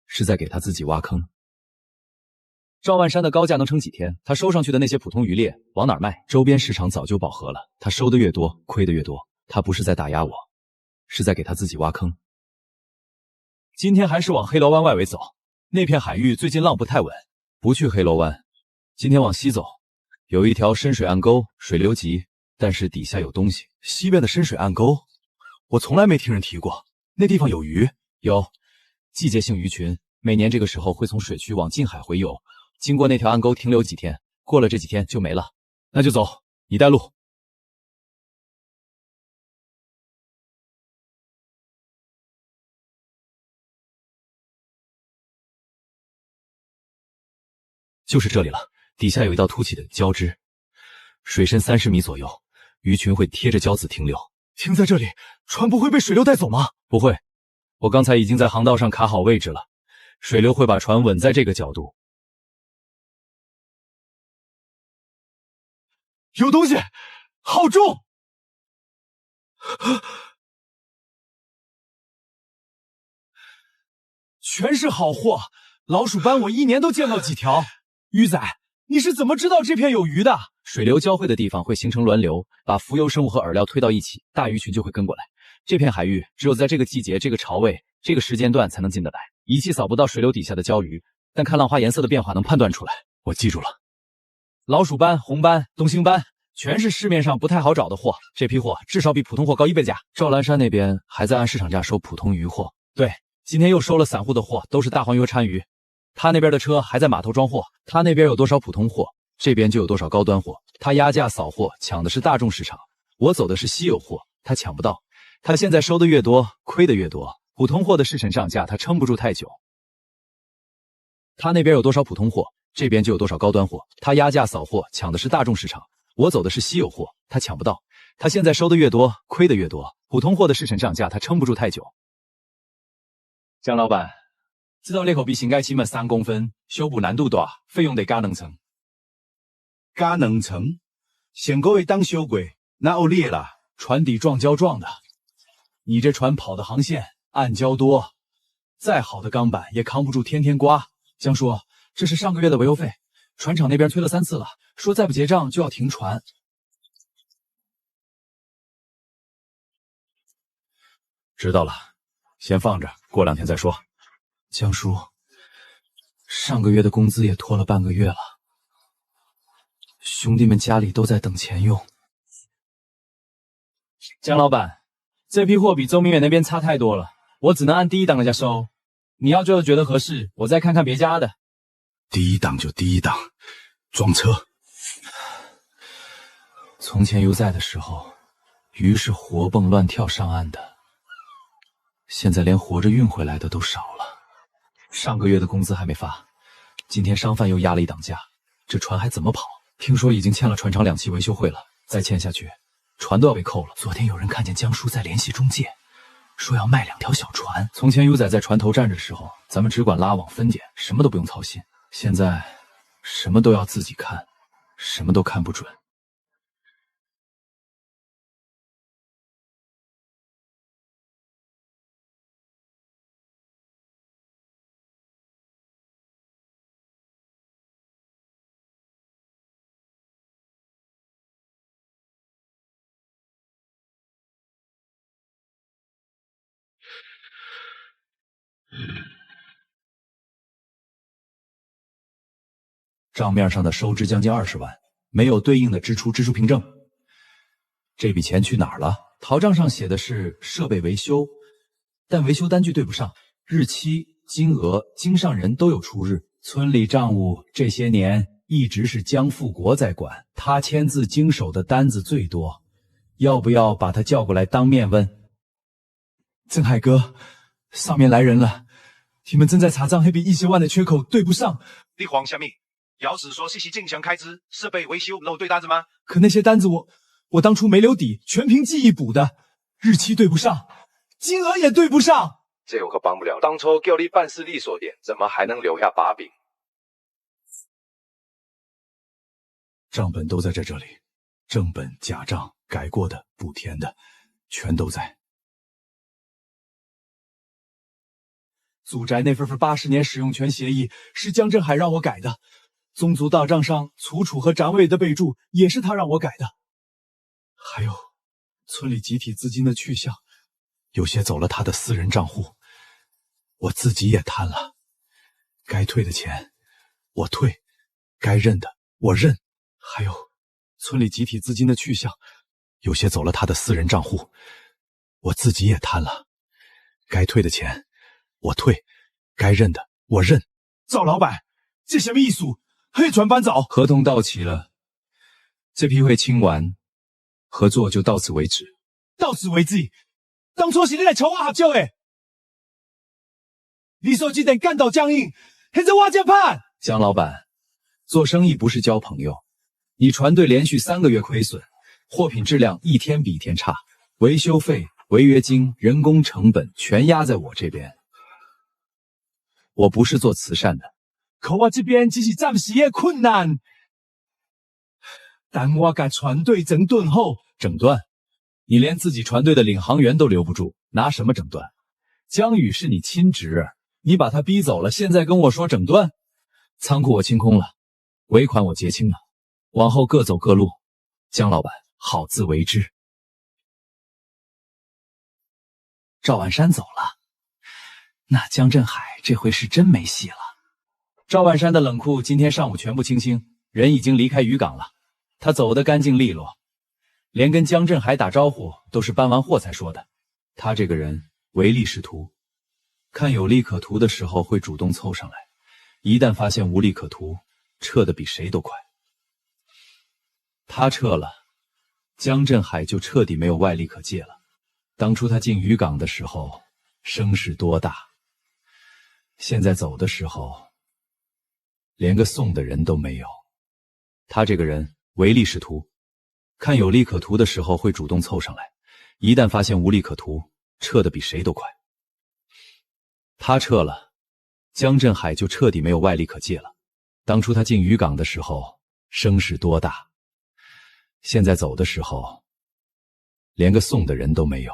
是在给他自己挖坑。赵万山的高价能撑几天？他收上去的那些普通渔猎往哪儿卖？周边市场早就饱和了，他收的越多，亏的越多。他不是在打压我，是在给他自己挖坑。今天还是往黑楼湾外围走，那片海域最近浪不太稳，不去黑楼湾。今天往西走，有一条深水暗沟，水流急，但是底下有东西。西边的深水暗沟，我从来没听人提过，那地方有鱼？有，季节性鱼群，每年这个时候会从水区往近海回游，经过那条暗沟停留几天，过了这几天就没了。那就走，你带路。就是这里了，底下有一道凸起的礁枝，水深30米左右，鱼群会贴着礁子停留。停在这里，船不会被水流带走吗？不会，我刚才已经在航道上卡好位置了，水流会把船稳在这个角度。有东西，好重！全是好货，老鼠斑我一年都见到几条。鱼仔，你是怎么知道这片有鱼的？水流交汇的地方会形成峦流，把浮游生物和饵料推到一起，大鱼群就会跟过来。这片海域只有在这个季节、这个潮位、这个时间段才能进得来，仪器扫不到水流底下的礁鱼，但看浪花颜色的变化能判断出来。我记住了，老鼠斑、红斑、东星斑，全是市面上不太好找的货。这批货至少比普通货高1倍价。赵兰山那边还在按市场价收普通鱼货，对，今天又收了散户的货，都是大黄鱼和鲳鱼。他那边的车还在码头装货，他那边有多少普通货，这边就有多少高端货。他压价扫货，抢的是大众市场，我走的是稀有货，他抢不到。他现在收的越多，亏的越多。普通货的市场上架，他撑不住太久。他那边有多少普通货，这边就有多少高端货。他压价扫货，抢的是大众市场，我走的是稀有货，他抢不到。他现在收的越多，亏的越多。普通货的市场上架，他撑不住太久。江老板，知道裂口比型盖起码3公分，修补难度大，费用得加2层。加2层，先各位当修鬼，那欧裂啦，船底撞礁撞的。你这船跑的航线暗礁多，再好的钢板也扛不住天天刮。江叔，这是上个月的维修费，船厂那边催了3次了，说再不结账就要停船。知道了，先放着，过2天再说。江叔，上个月的工资也拖了半个月了，兄弟们家里都在等钱用。江老板，这批货比周明远那边差太多了，我只能按第一档的价收。你要最后觉得合适，我再看看别家的。第一档就第一档，装车。从前鱼在的时候，鱼是活蹦乱跳上岸的，现在连活着运回来的都少了。上个月的工资还没发，今天商贩又压了一档价，这船还怎么跑？听说已经欠了船厂2期维修费了，再欠下去，船都要被扣了。昨天有人看见江叔在联系中介，说要卖2条小船。从前鱼仔在船头站着的时候，咱们只管拉网分点，什么都不用操心。现在什么都要自己看，什么都看不准。账面上的收支将近20万，没有对应的支出凭证。这笔钱去哪儿了？逃账上写的是设备维修，但维修单据对不上，日期、金额、经上人都有出入。村里账务这些年一直是江富国在管，他签字经手的单子最多，要不要把他叫过来当面问？曾海哥，上面来人了，你们正在查账，黑笔1些万的缺口对不上。你慌什么？姚子说信息进项开支，设备维修漏对单子吗？可那些单子我当初没留底，全凭记忆补的，日期对不上，金额也对不上。这我可帮不了，当初叫你办事利索点，怎么还能留下把柄？账本都在这里，正本、假账、改过的、补填的，全都在。祖宅那份80年使用权协议是江振海让我改的，宗族大账上楚楚和展伟的备注也是他让我改的。还有村里集体资金的去向，有些走了他的私人账户，我自己也贪了。该退的钱我退，该认的我认。还有村里集体资金的去向，有些走了他的私人账户，我自己也贪了。该退的钱我退，该认的我认。赵老板，这什么意思？黑船搬走？合同到期了，这批会清完，合作就到此为止。到此为止？当初是你来求我合作的，你说这点干倒僵硬，现在我这判。江老板，做生意不是交朋友。你船队连续3个月亏损，货品质量一天比一天差，维修费、违约金、人工成本全压在我这边。我不是做慈善的，可我这边只是暂时的困难。等我把船队整顿后，整顿？你连自己船队的领航员都留不住，拿什么整顿？江宇是你亲侄儿，你把他逼走了，现在跟我说整顿？仓库我清空了，尾款我结清了，往后各走各路。江老板，好自为之。赵万山走了，那江振海这回是真没戏了。赵万山的冷库今天上午全部清清，人已经离开渔港了，他走得干净利落，连跟江振海打招呼都是搬完货才说的。他这个人唯利是图，看有利可图的时候会主动凑上来，一旦发现无利可图，撤得比谁都快。他撤了，江振海就彻底没有外力可借了。当初他进渔港的时候声势多大，现在走的时候连个送的人都没有。他这个人唯利是图，看有利可图的时候会主动凑上来，一旦发现无利可图，撤得比谁都快。他撤了，江振海就彻底没有外力可借了。当初他进渔港的时候声势多大，现在走的时候连个送的人都没有。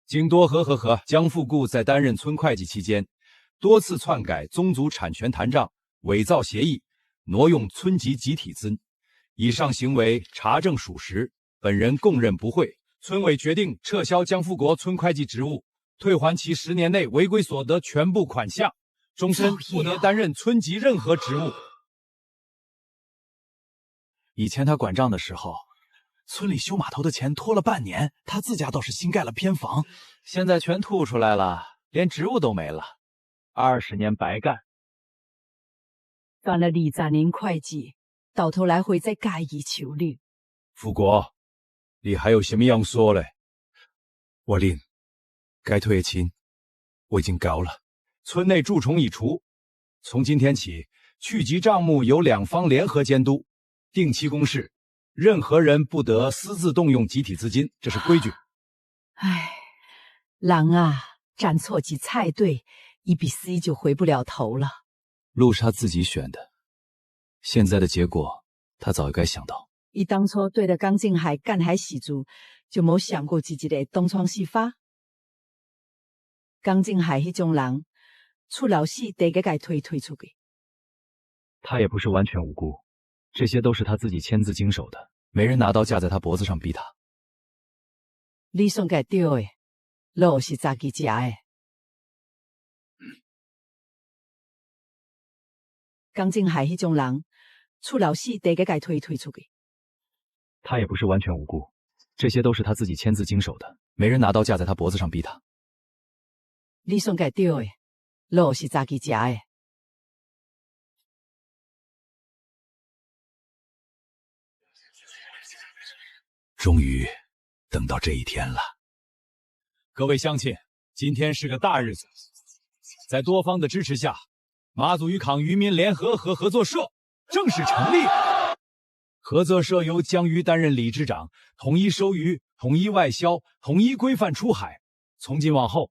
经多和江富固在担任村会计期间，多次篡改宗族产权坛账，伪造协议，挪用村级集体资，以上行为查证属实，本人供认不讳。村委决定撤销江富国村会计职务，退还其10年内违规所得全部款项，终身不得担任村级任何职务。以前他管账的时候，村里修码头的钱拖了半年，他自家倒是新盖了偏房，现在全吐出来了，连职务都没了，20年白干。干了20年会计，到头来会再改以求利。富国，你还有什么样说嘞？我领该退的钱我已经交了，村内蛀虫已除，从今天起，去集账目由2方联合监督，定期公示，任何人不得私自动用集体资金，这是规矩。唉，人啊，站错几菜队，一比C就回不了头了。路是他自己选的，现在的结果他早就该想到。他当初对着江振海干海时阵，就冇想过自己的东窗事发。江振海迄种人，出老死得给推出去。他也不是完全无辜，这些都是他自己签字经手的，没人拿刀架在他脖子上逼他。你算该对的，肉是自己吃的。江振海迄种人，出老死得给推出去。他也不是完全无辜，这些都是他自己签字经手的，没人拿刀架在他脖子上逼他。你算该对的，肉是自己吃的。终于等到这一天了。各位乡亲，今天是个大日子，在多方的支持下，马祖渔港渔民联合和合作社正式成立。合作社由江鱼担任理事长，统一收鱼，统一外销，统一规范出海。从今往后，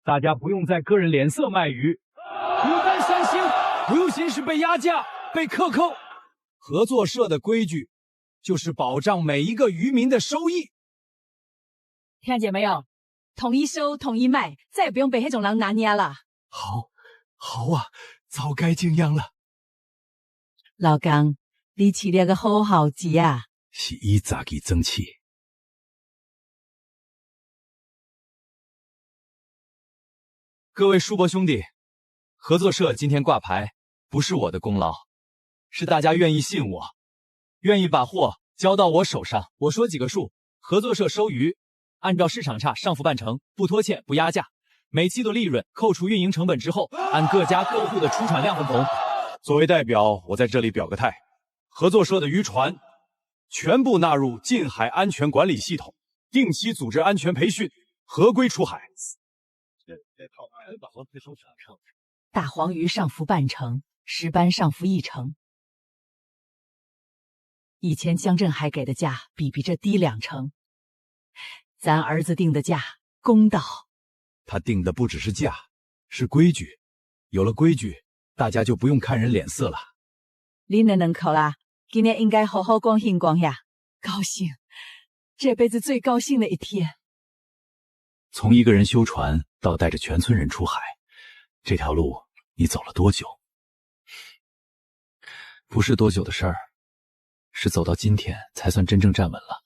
大家不用再个人脸色卖鱼，不用担心，不用心是被压价、被克扣。合作社的规矩就是保障每一个渔民的收益。听见没有？统一收，统一卖，再也不用被那种人拿捏了。好啊，早该这样了。老江，你饲了个好猴子啊！是以自己争气。各位叔伯兄弟，合作社今天挂牌，不是我的功劳，是大家愿意信我，愿意把货交到我手上。我说几个数，合作社收鱼，按照市场价上浮半成，不拖欠，不压价。每季度利润扣除运营成本之后，按各家客户的出船量分红。作为代表，我在这里表个态：合作社的渔船全部纳入近海安全管理系统，定期组织安全培训，合规出海。大黄鱼上浮半成，石斑上浮1成。以前江振海给的价比这低2成，咱儿子定的价公道。他定的不只是价，是规矩。有了规矩，大家就不用看人脸色了。恁的2口啦，今天应该好好光兴光呀，高兴，这辈子最高兴的一天。从一个人修船到带着全村人出海，这条路你走了多久？不是多久的事儿，是走到今天才算真正站稳了。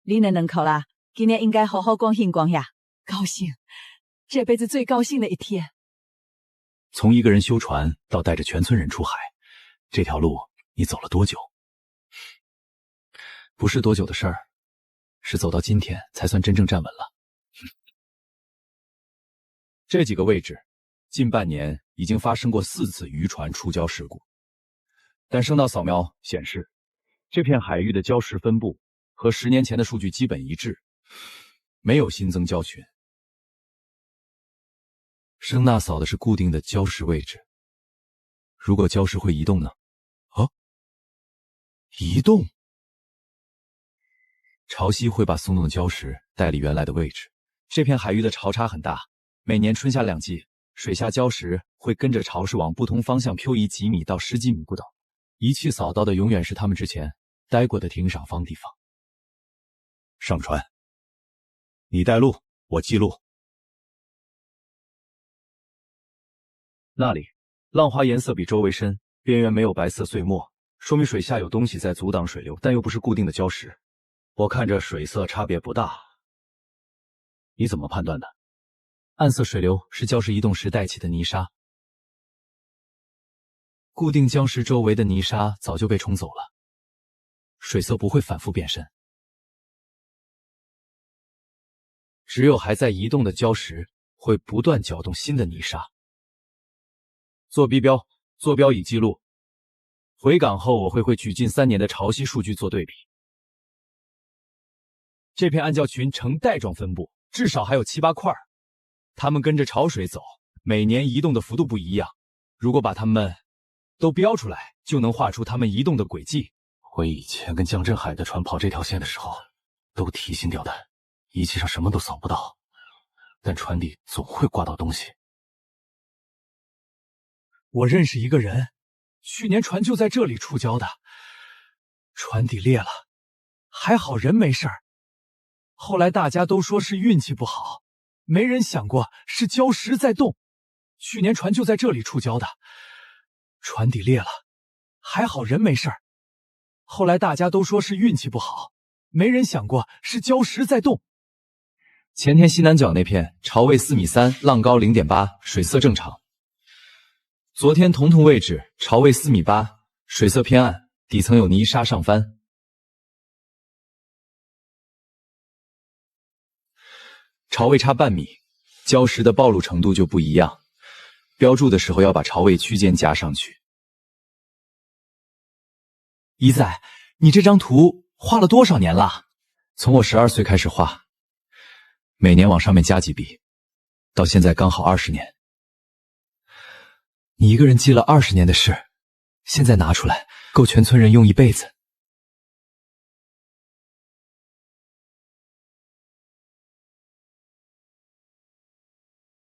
恁的2口啦，今天应该好好光兴光呀，高兴，这辈子最高兴的一天。从一个人修船到带着全村人出海，这条路你走了多久？不是多久的事儿，是走到今天才算真正站稳了。这几个位置，近半年已经发生过4次渔船触礁事故，但声呐扫描显示，这片海域的礁石分布和10年前的数据基本一致，没有新增礁群。声呐扫的是固定的礁石位置，如果礁石会移动呢？移动？潮汐会把松动的礁石带离原来的位置。这片海域的潮差很大，每年春夏2季，水下礁石会跟着潮势往不同方向漂移几米到10几米不等。仪器扫到的永远是他们之前待过的停赏方地方。上船，你带路，我记录。那里浪花颜色比周围深，边缘没有白色碎末，说明水下有东西在阻挡水流，但又不是固定的礁石。我看着水色差别不大，你怎么判断的？暗色水流是礁石移动时带起的泥沙，固定礁石周围的泥沙早就被冲走了，水色不会反复变深。只有还在移动的礁石会不断搅动新的泥沙。做 B 标，坐标已记录。回港后我会汇聚近3年的潮汐数据做对比。这片暗礁群呈带状分布，至少还有7、8块，它们跟着潮水走，每年移动的幅度不一样。如果把它们都标出来，就能画出它们移动的轨迹。我以前跟江振海的船跑这条线的时候，都提心吊胆，仪器上什么都扫不到，但船底总会刮到东西。我认识一个人，去年船就在这里触礁的，船底裂了，还好人没事儿。后来大家都说是运气不好，没人想过是礁石在动。去年船就在这里触礁的，船底裂了，还好人没事儿。后来大家都说是运气不好，没人想过是礁石在动。前天西南角那片潮位4.3米，浪高0.8，水色正常。昨天同位置潮位4.8米，水色偏暗，底层有泥沙上翻。潮位差半米，礁石的暴露程度就不一样。标注的时候要把潮位区间加上去。一仔，你这张图画了多少年了？从我12岁开始画，每年往上面加几笔，到现在刚好20年。你一个人记了20年的事，现在拿出来，够全村人用一辈子。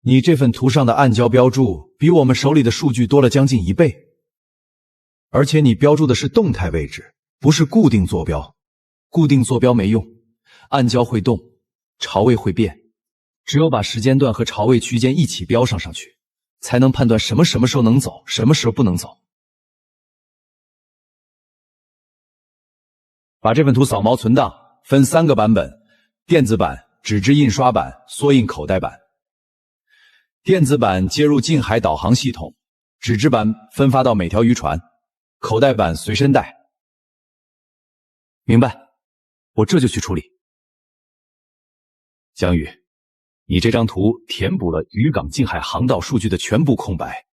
你这份图上的暗礁标注比我们手里的数据多了将近1倍，而且你标注的是动态位置，不是固定坐标。固定坐标没用，暗礁会动，潮位会变，只有把时间段和潮位区间一起标上去，才能判断什么时候能走，什么时候不能走。把这份图扫描存档，分3个版本：电子版、纸质印刷版、缩印口袋版。电子版接入近海导航系统，纸质版分发到每条渔船，口袋版随身带。明白，我这就去处理。江宇，你这张图填补了渔港近海航道数据的全部空白。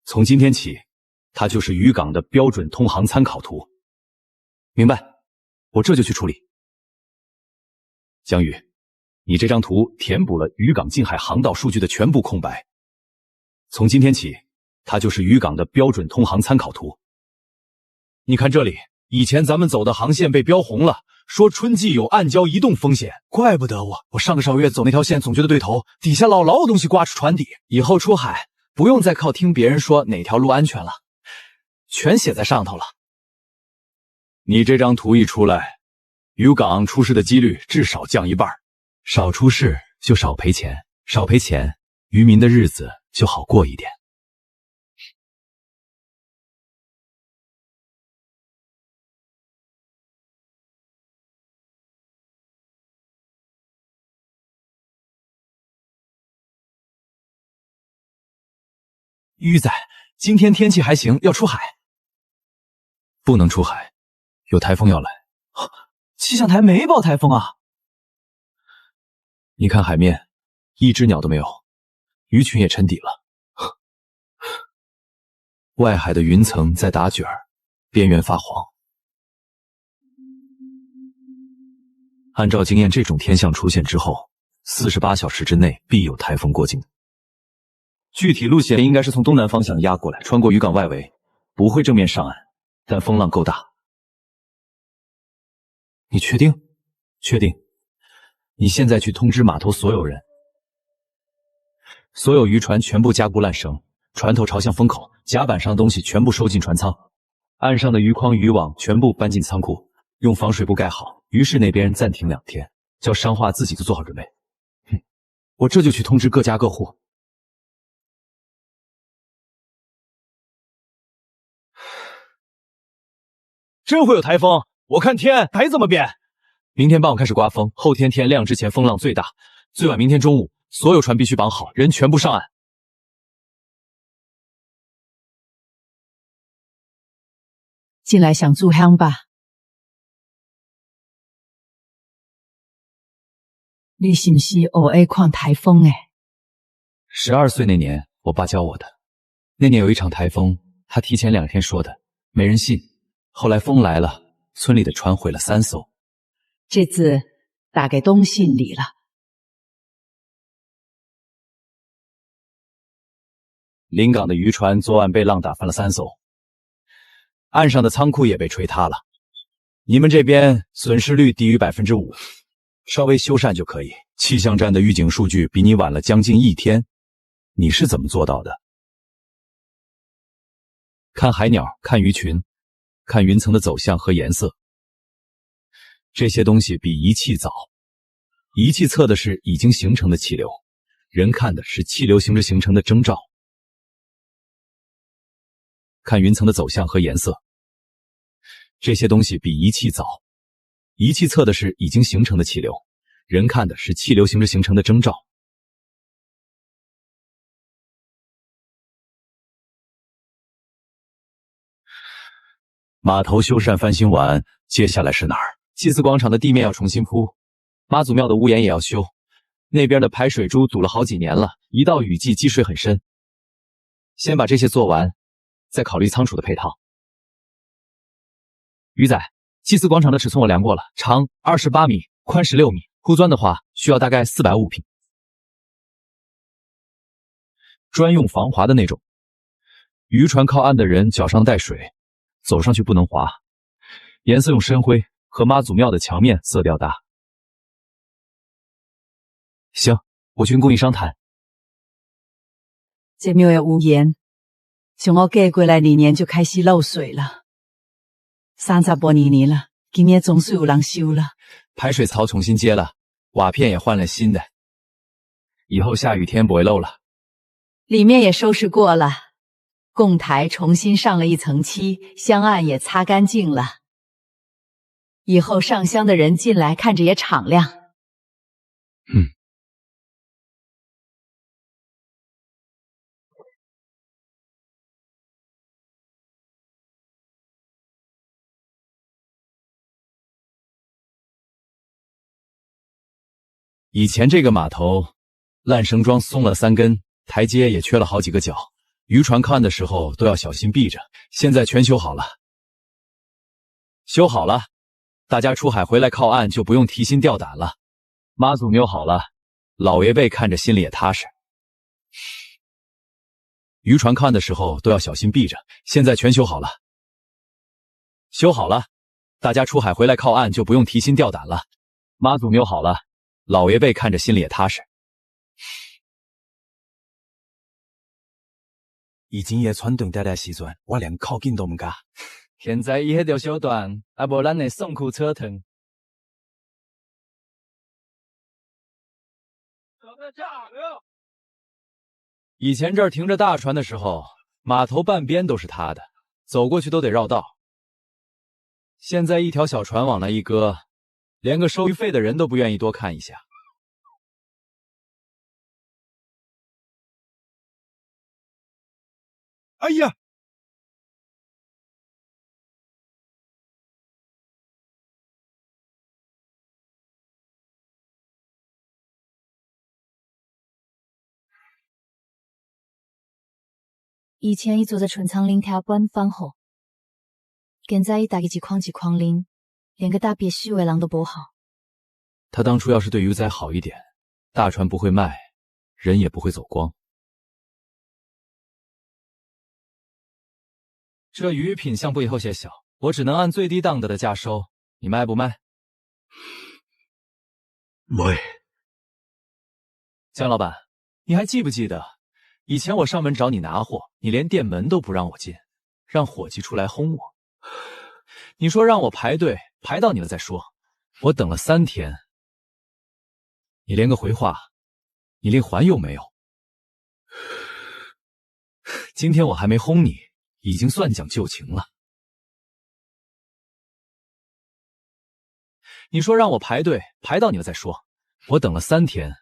从今天起，它就是渔港的标准通航参考图。明白，我这就去处理。江宇，你这张图填补了渔港近海航道数据的全部空白。从今天起，它就是渔港的标准通航参考图。你看这里，以前咱们走的航线被标红了，说春季有暗礁移动风险，怪不得我上个月走那条线总觉得对头，底下老有东西刮出船底。以后出海不用再靠听别人说哪条路安全了，全写在上头了。你这张图一出来，渔港出事的几率至少降一半，少出事就少赔钱，少赔钱，渔民的日子就好过一点。鱼仔，今天天气还行，要出海？不能出海，有台风要来。气象台没报台风啊？你看海面，一只鸟都没有，鱼群也沉底了。外海的云层在打卷儿，边缘发黄。按照经验，这种天象出现之后，48小时之内必有台风过境。具体路线应该是从东南方向压过来，穿过渔港外围，不会正面上岸，但风浪够大。你确定？确定。你现在去通知码头所有人，所有渔船全部加固缆绳，船头朝向风口，甲板上的东西全部收进船舱，岸上的渔筐渔网全部搬进仓库，用防水布盖好。鱼市那边暂停2天，叫商化自己都做好准备。我这就去通知各家各户。真会有台风，我看天还怎么变？明天傍晚开始刮风，后天天亮之前风浪最大，最晚明天中午，所有船必须绑好，人全部上岸。进来想住乡吧？你是不是偶尔看台风诶？12岁那年，我爸教我的。那年有一场台风，他提前2天说的，没人信。后来风来了，村里的船毁了3艘。这次大概东信里了。临港的渔船昨晚被浪打翻了3艘，岸上的仓库也被吹塌了。你们这边损失率低于5%，稍微修缮就可以。气象站的预警数据比你晚了将近1天，你是怎么做到的？看海鸟，看鱼群，看云层的走向和颜色，这些东西比仪器早。仪器测的是已经形成的气流，人看的是气流形成的征兆。看云层的走向和颜色，这些东西比仪器早。仪器测的是已经形成的气流，人看的是气流形成的征兆。码头修缮翻新完，接下来是哪儿？祭祀广场的地面要重新铺，妈祖庙的屋檐也要修。那边的排水珠堵了好几年了，一到雨季积水很深。先把这些做完，再考虑仓储的配套。鱼仔，祭祀广场的尺寸我量过了，长28米，宽16米，铺砖的话需要大概450平，专用防滑的那种。渔船靠岸的人脚上带水，走上去不能滑。颜色用深灰，和妈祖庙的墙面色调搭。行，我去跟供应商谈。这庙的屋檐，从我嫁过来2年就开始漏水了，30多年了，今年总算有人修了。排水槽重新接了，瓦片也换了新的，以后下雨天不会漏了。里面也收拾过了，供台重新上了一层漆，香案也擦干净了。以后上香的人进来看着也敞亮。以前这个码头烂绳桩松了3根，台阶也缺了好几个角，渔船靠岸的时候都要小心避着。现在全修好了，修好了，大家出海回来靠岸就不用提心吊胆了。妈祖庙好了，老爷辈看着心里也踏实。渔船靠岸的时候都要小心避着，现在全修好了，修好了，大家出海回来靠岸就不用提心吊胆了。妈祖庙好了，老爷辈看着心里也踏实。以前也船长带时阵，我连靠近都唔敢。现在伊迄条小段，啊无咱的送库车疼。以前这儿停着大船的时候，码头半边都是他的，走过去都得绕道。现在一条小船往那一搁，连个收渔费的人都不愿意多看一下。哎呀！以前伊坐在船舱里听官方后，现在伊大家一筐一筐拎，连个大别虚伪狼都不好。他当初要是对鱼仔好一点，大船不会卖，人也不会走光。这鱼品相不有些小，我只能按最低档的价收，你卖不卖？卖。江老板，你还记不记得以前我上门找你拿货，你连店门都不让我进，让伙计出来轰我。你说让我排队，排到你了再说。我等了3天，你连个回话，你连还有没有？今天我还没轰你，已经算讲旧情了。你说让我排队，排到你了再说。我等了3天，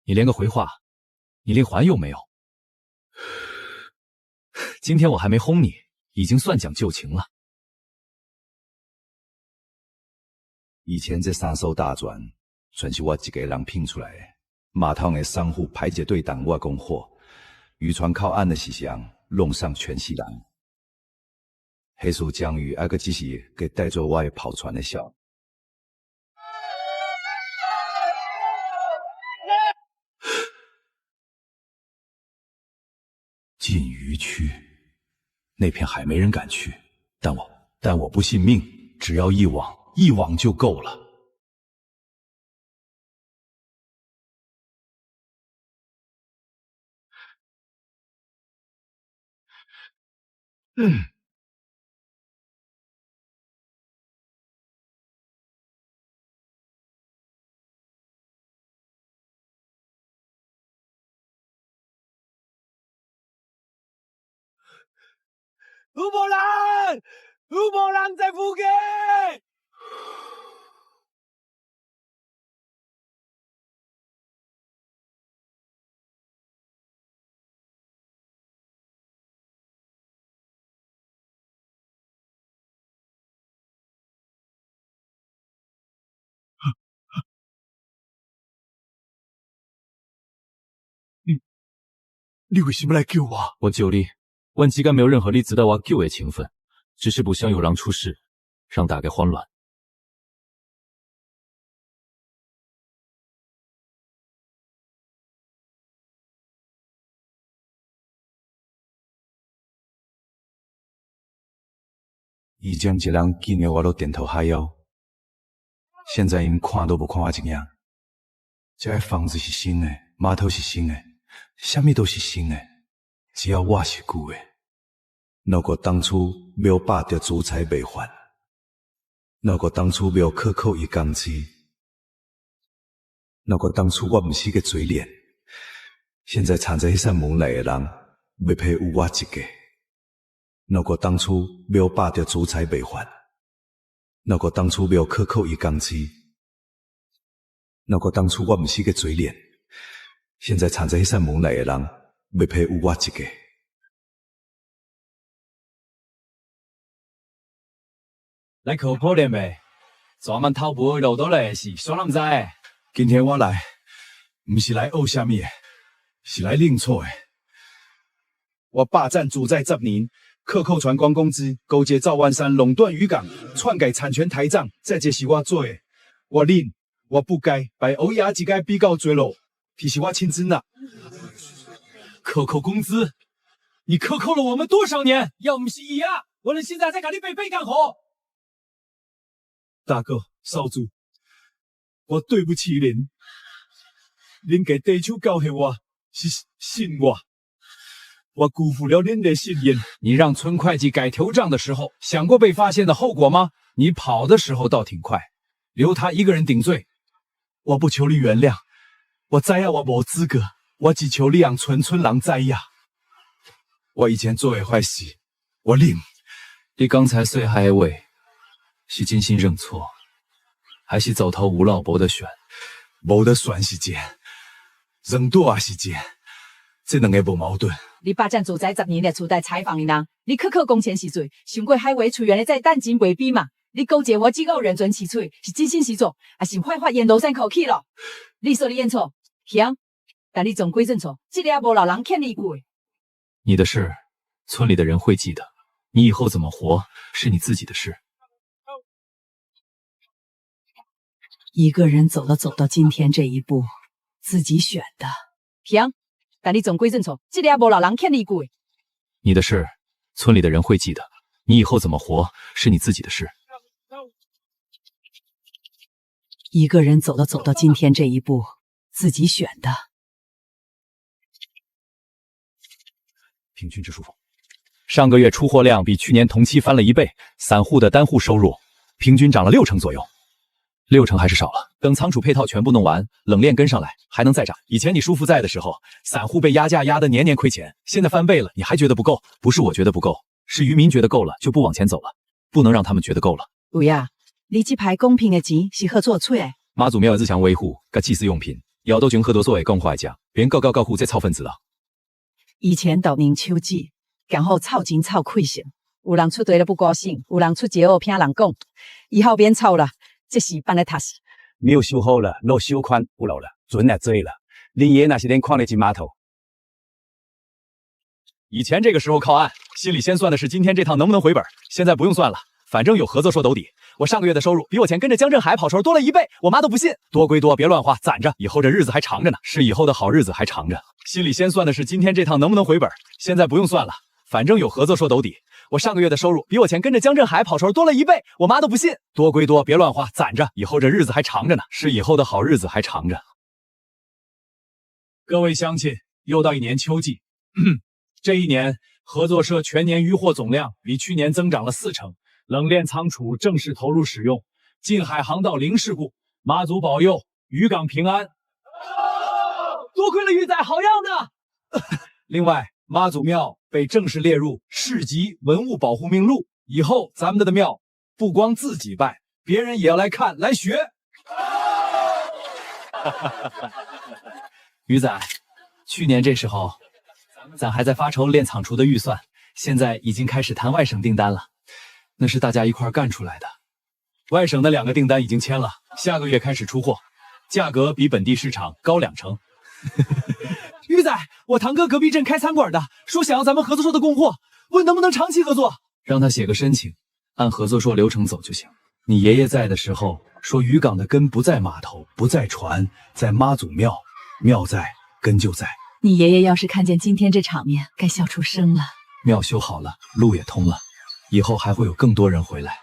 你连个回话，你连还有没有？今天我还没轰你，已经算讲旧情了。以前这3艘大船，全是我一个人拼出来的。码头的商户排着队等我供货，渔船靠岸的时阵，弄上全是人。迄次江鱼还阁只是给带做我的跑船的笑。禁渔区，那片海没人敢去，但我不信命，只要一网就够了。有无人？有无人在附近？你为什么来救我？我救你，阮之间没有任何你值得我救的情分，只是不想有人出事，让大家慌乱。以前一人见了我都点头哈腰，现在因看都不看我一眼。这个房子是新的，码头是新的，什么都是新的，只要我是旧的。如果当初没把着主财未还，如果当初没有克扣伊工资，如果当初我不是个嘴脸，现在藏在迄扇门内的人，要配有我一个。如果当初没有把着主财未还，如果当初没有克扣伊工资，如果当初我不是个嘴脸，现在藏在迄扇门内的人，要配有我一个。来靠可怜呗，专门偷步路倒来的事，谁人知？今天我来，不是来学什么的，是来认错的。我霸占主宰10年，克扣船光工资，勾结赵万山垄断渔港，篡改产权台账，这就是我做的。我认，我不该把欧亚几个比较追落，其实我亲自拿。克扣工资？你克扣了我们多少年？要不是伊啊，我们现在在给你背干活。大哥、少主，我对不起您，您给地手交给我，是信我。我辜负了您的信任。你让村会计改头账的时候，想过被发现的后果吗？你跑的时候倒挺快，留他一个人顶罪。我不求你原谅，我知呀，我无资格，我只求你让村人知呀。我以前做的坏事，我认。你刚才说海话，是真心认错，还是走投无路没得选？没得选是真，认错也是真，这两个无矛盾。你霸占主宰10年的初代采访的人，你克扣工钱是罪，想过海外处员的在蛋金未比嘛？你勾结我机构人权起嘴，是真心实做，还是坏话言都散口气了？你说你认错，行，但你总归认错，这个也无老人欠你一句。你的事，村里的人会记得。你以后怎么活，是你自己的事。一个人走到今天这一步，自己选的。行，但你总归认错，这个也无老人欠你一句。你的事，村里的人会记得。你以后怎么活，是你自己的事。一个人走到今天这一步，自己选的。平均指数上个月出货量比去年同期翻了1倍，散户的单户收入平均涨了60%左右，60%还是少了。等仓储配套全部弄完，冷链跟上来，还能再涨。以前你叔父在的时候，散户被压价压得年年亏钱，现在翻倍了，你还觉得不够？不是我觉得不够，是渔民觉得够了就不往前走了，不能让他们觉得够了。有呀，你这排公平的钱是合作出的。妈祖庙的日常维护跟祭祀用品，要都经合作所的公坏价，别告护这臭分子了。以前到年秋季。刚好凑钱凑亏钱，有人出队了不高兴，有人出节后听人讲，以后别凑了，这是办的踏实。庙修好了，路修宽不老了，船也多了。恁爷那是连看得进码头。以前这个时候靠岸，心里先算的是今天这趟能不能回本，现在不用算了，反正有合作说兜底。我上个月的收入比我前跟着江振海跑时候多了1倍，我妈都不信。多归多，别乱花，攒着，以后这日子还长着呢。是以后的好日子还长着。心里先算的是今天这趟能不能回本，现在不用算了。反正有合作说兜底，我上个月的收入比我前跟着江振海跑时候多了1倍，我妈都不信。多归多，别乱花，攒着，以后这日子还长着呢。是以后的好日子还长着。各位乡亲，又到一年秋季，这一年合作社全年渔获总量比去年增长了40%，冷链仓储正式投入使用，近海航道零事故，妈祖保佑，渔港平安。多亏了鱼仔好样的！另外，妈祖庙被正式列入市级文物保护名录，以后咱们的庙不光自己拜，别人也要来看来学。鱼仔，去年这时候，咱还在发愁炼厂厨的预算，现在已经开始谈外省订单了，那是大家一块干出来的。外省的2个订单已经签了，下个月开始出货，价格比本地市场高2成。鱼仔，我堂哥隔壁镇开餐馆的，说想要咱们合作社的供货，问能不能长期合作。让他写个申请，按合作社流程走就行。你爷爷在的时候说，渔港的根不在码头，不在船，在妈祖庙，庙在，根就在。你爷爷要是看见今天这场面，该笑出声了。庙修好了，路也通了，以后还会有更多人回来。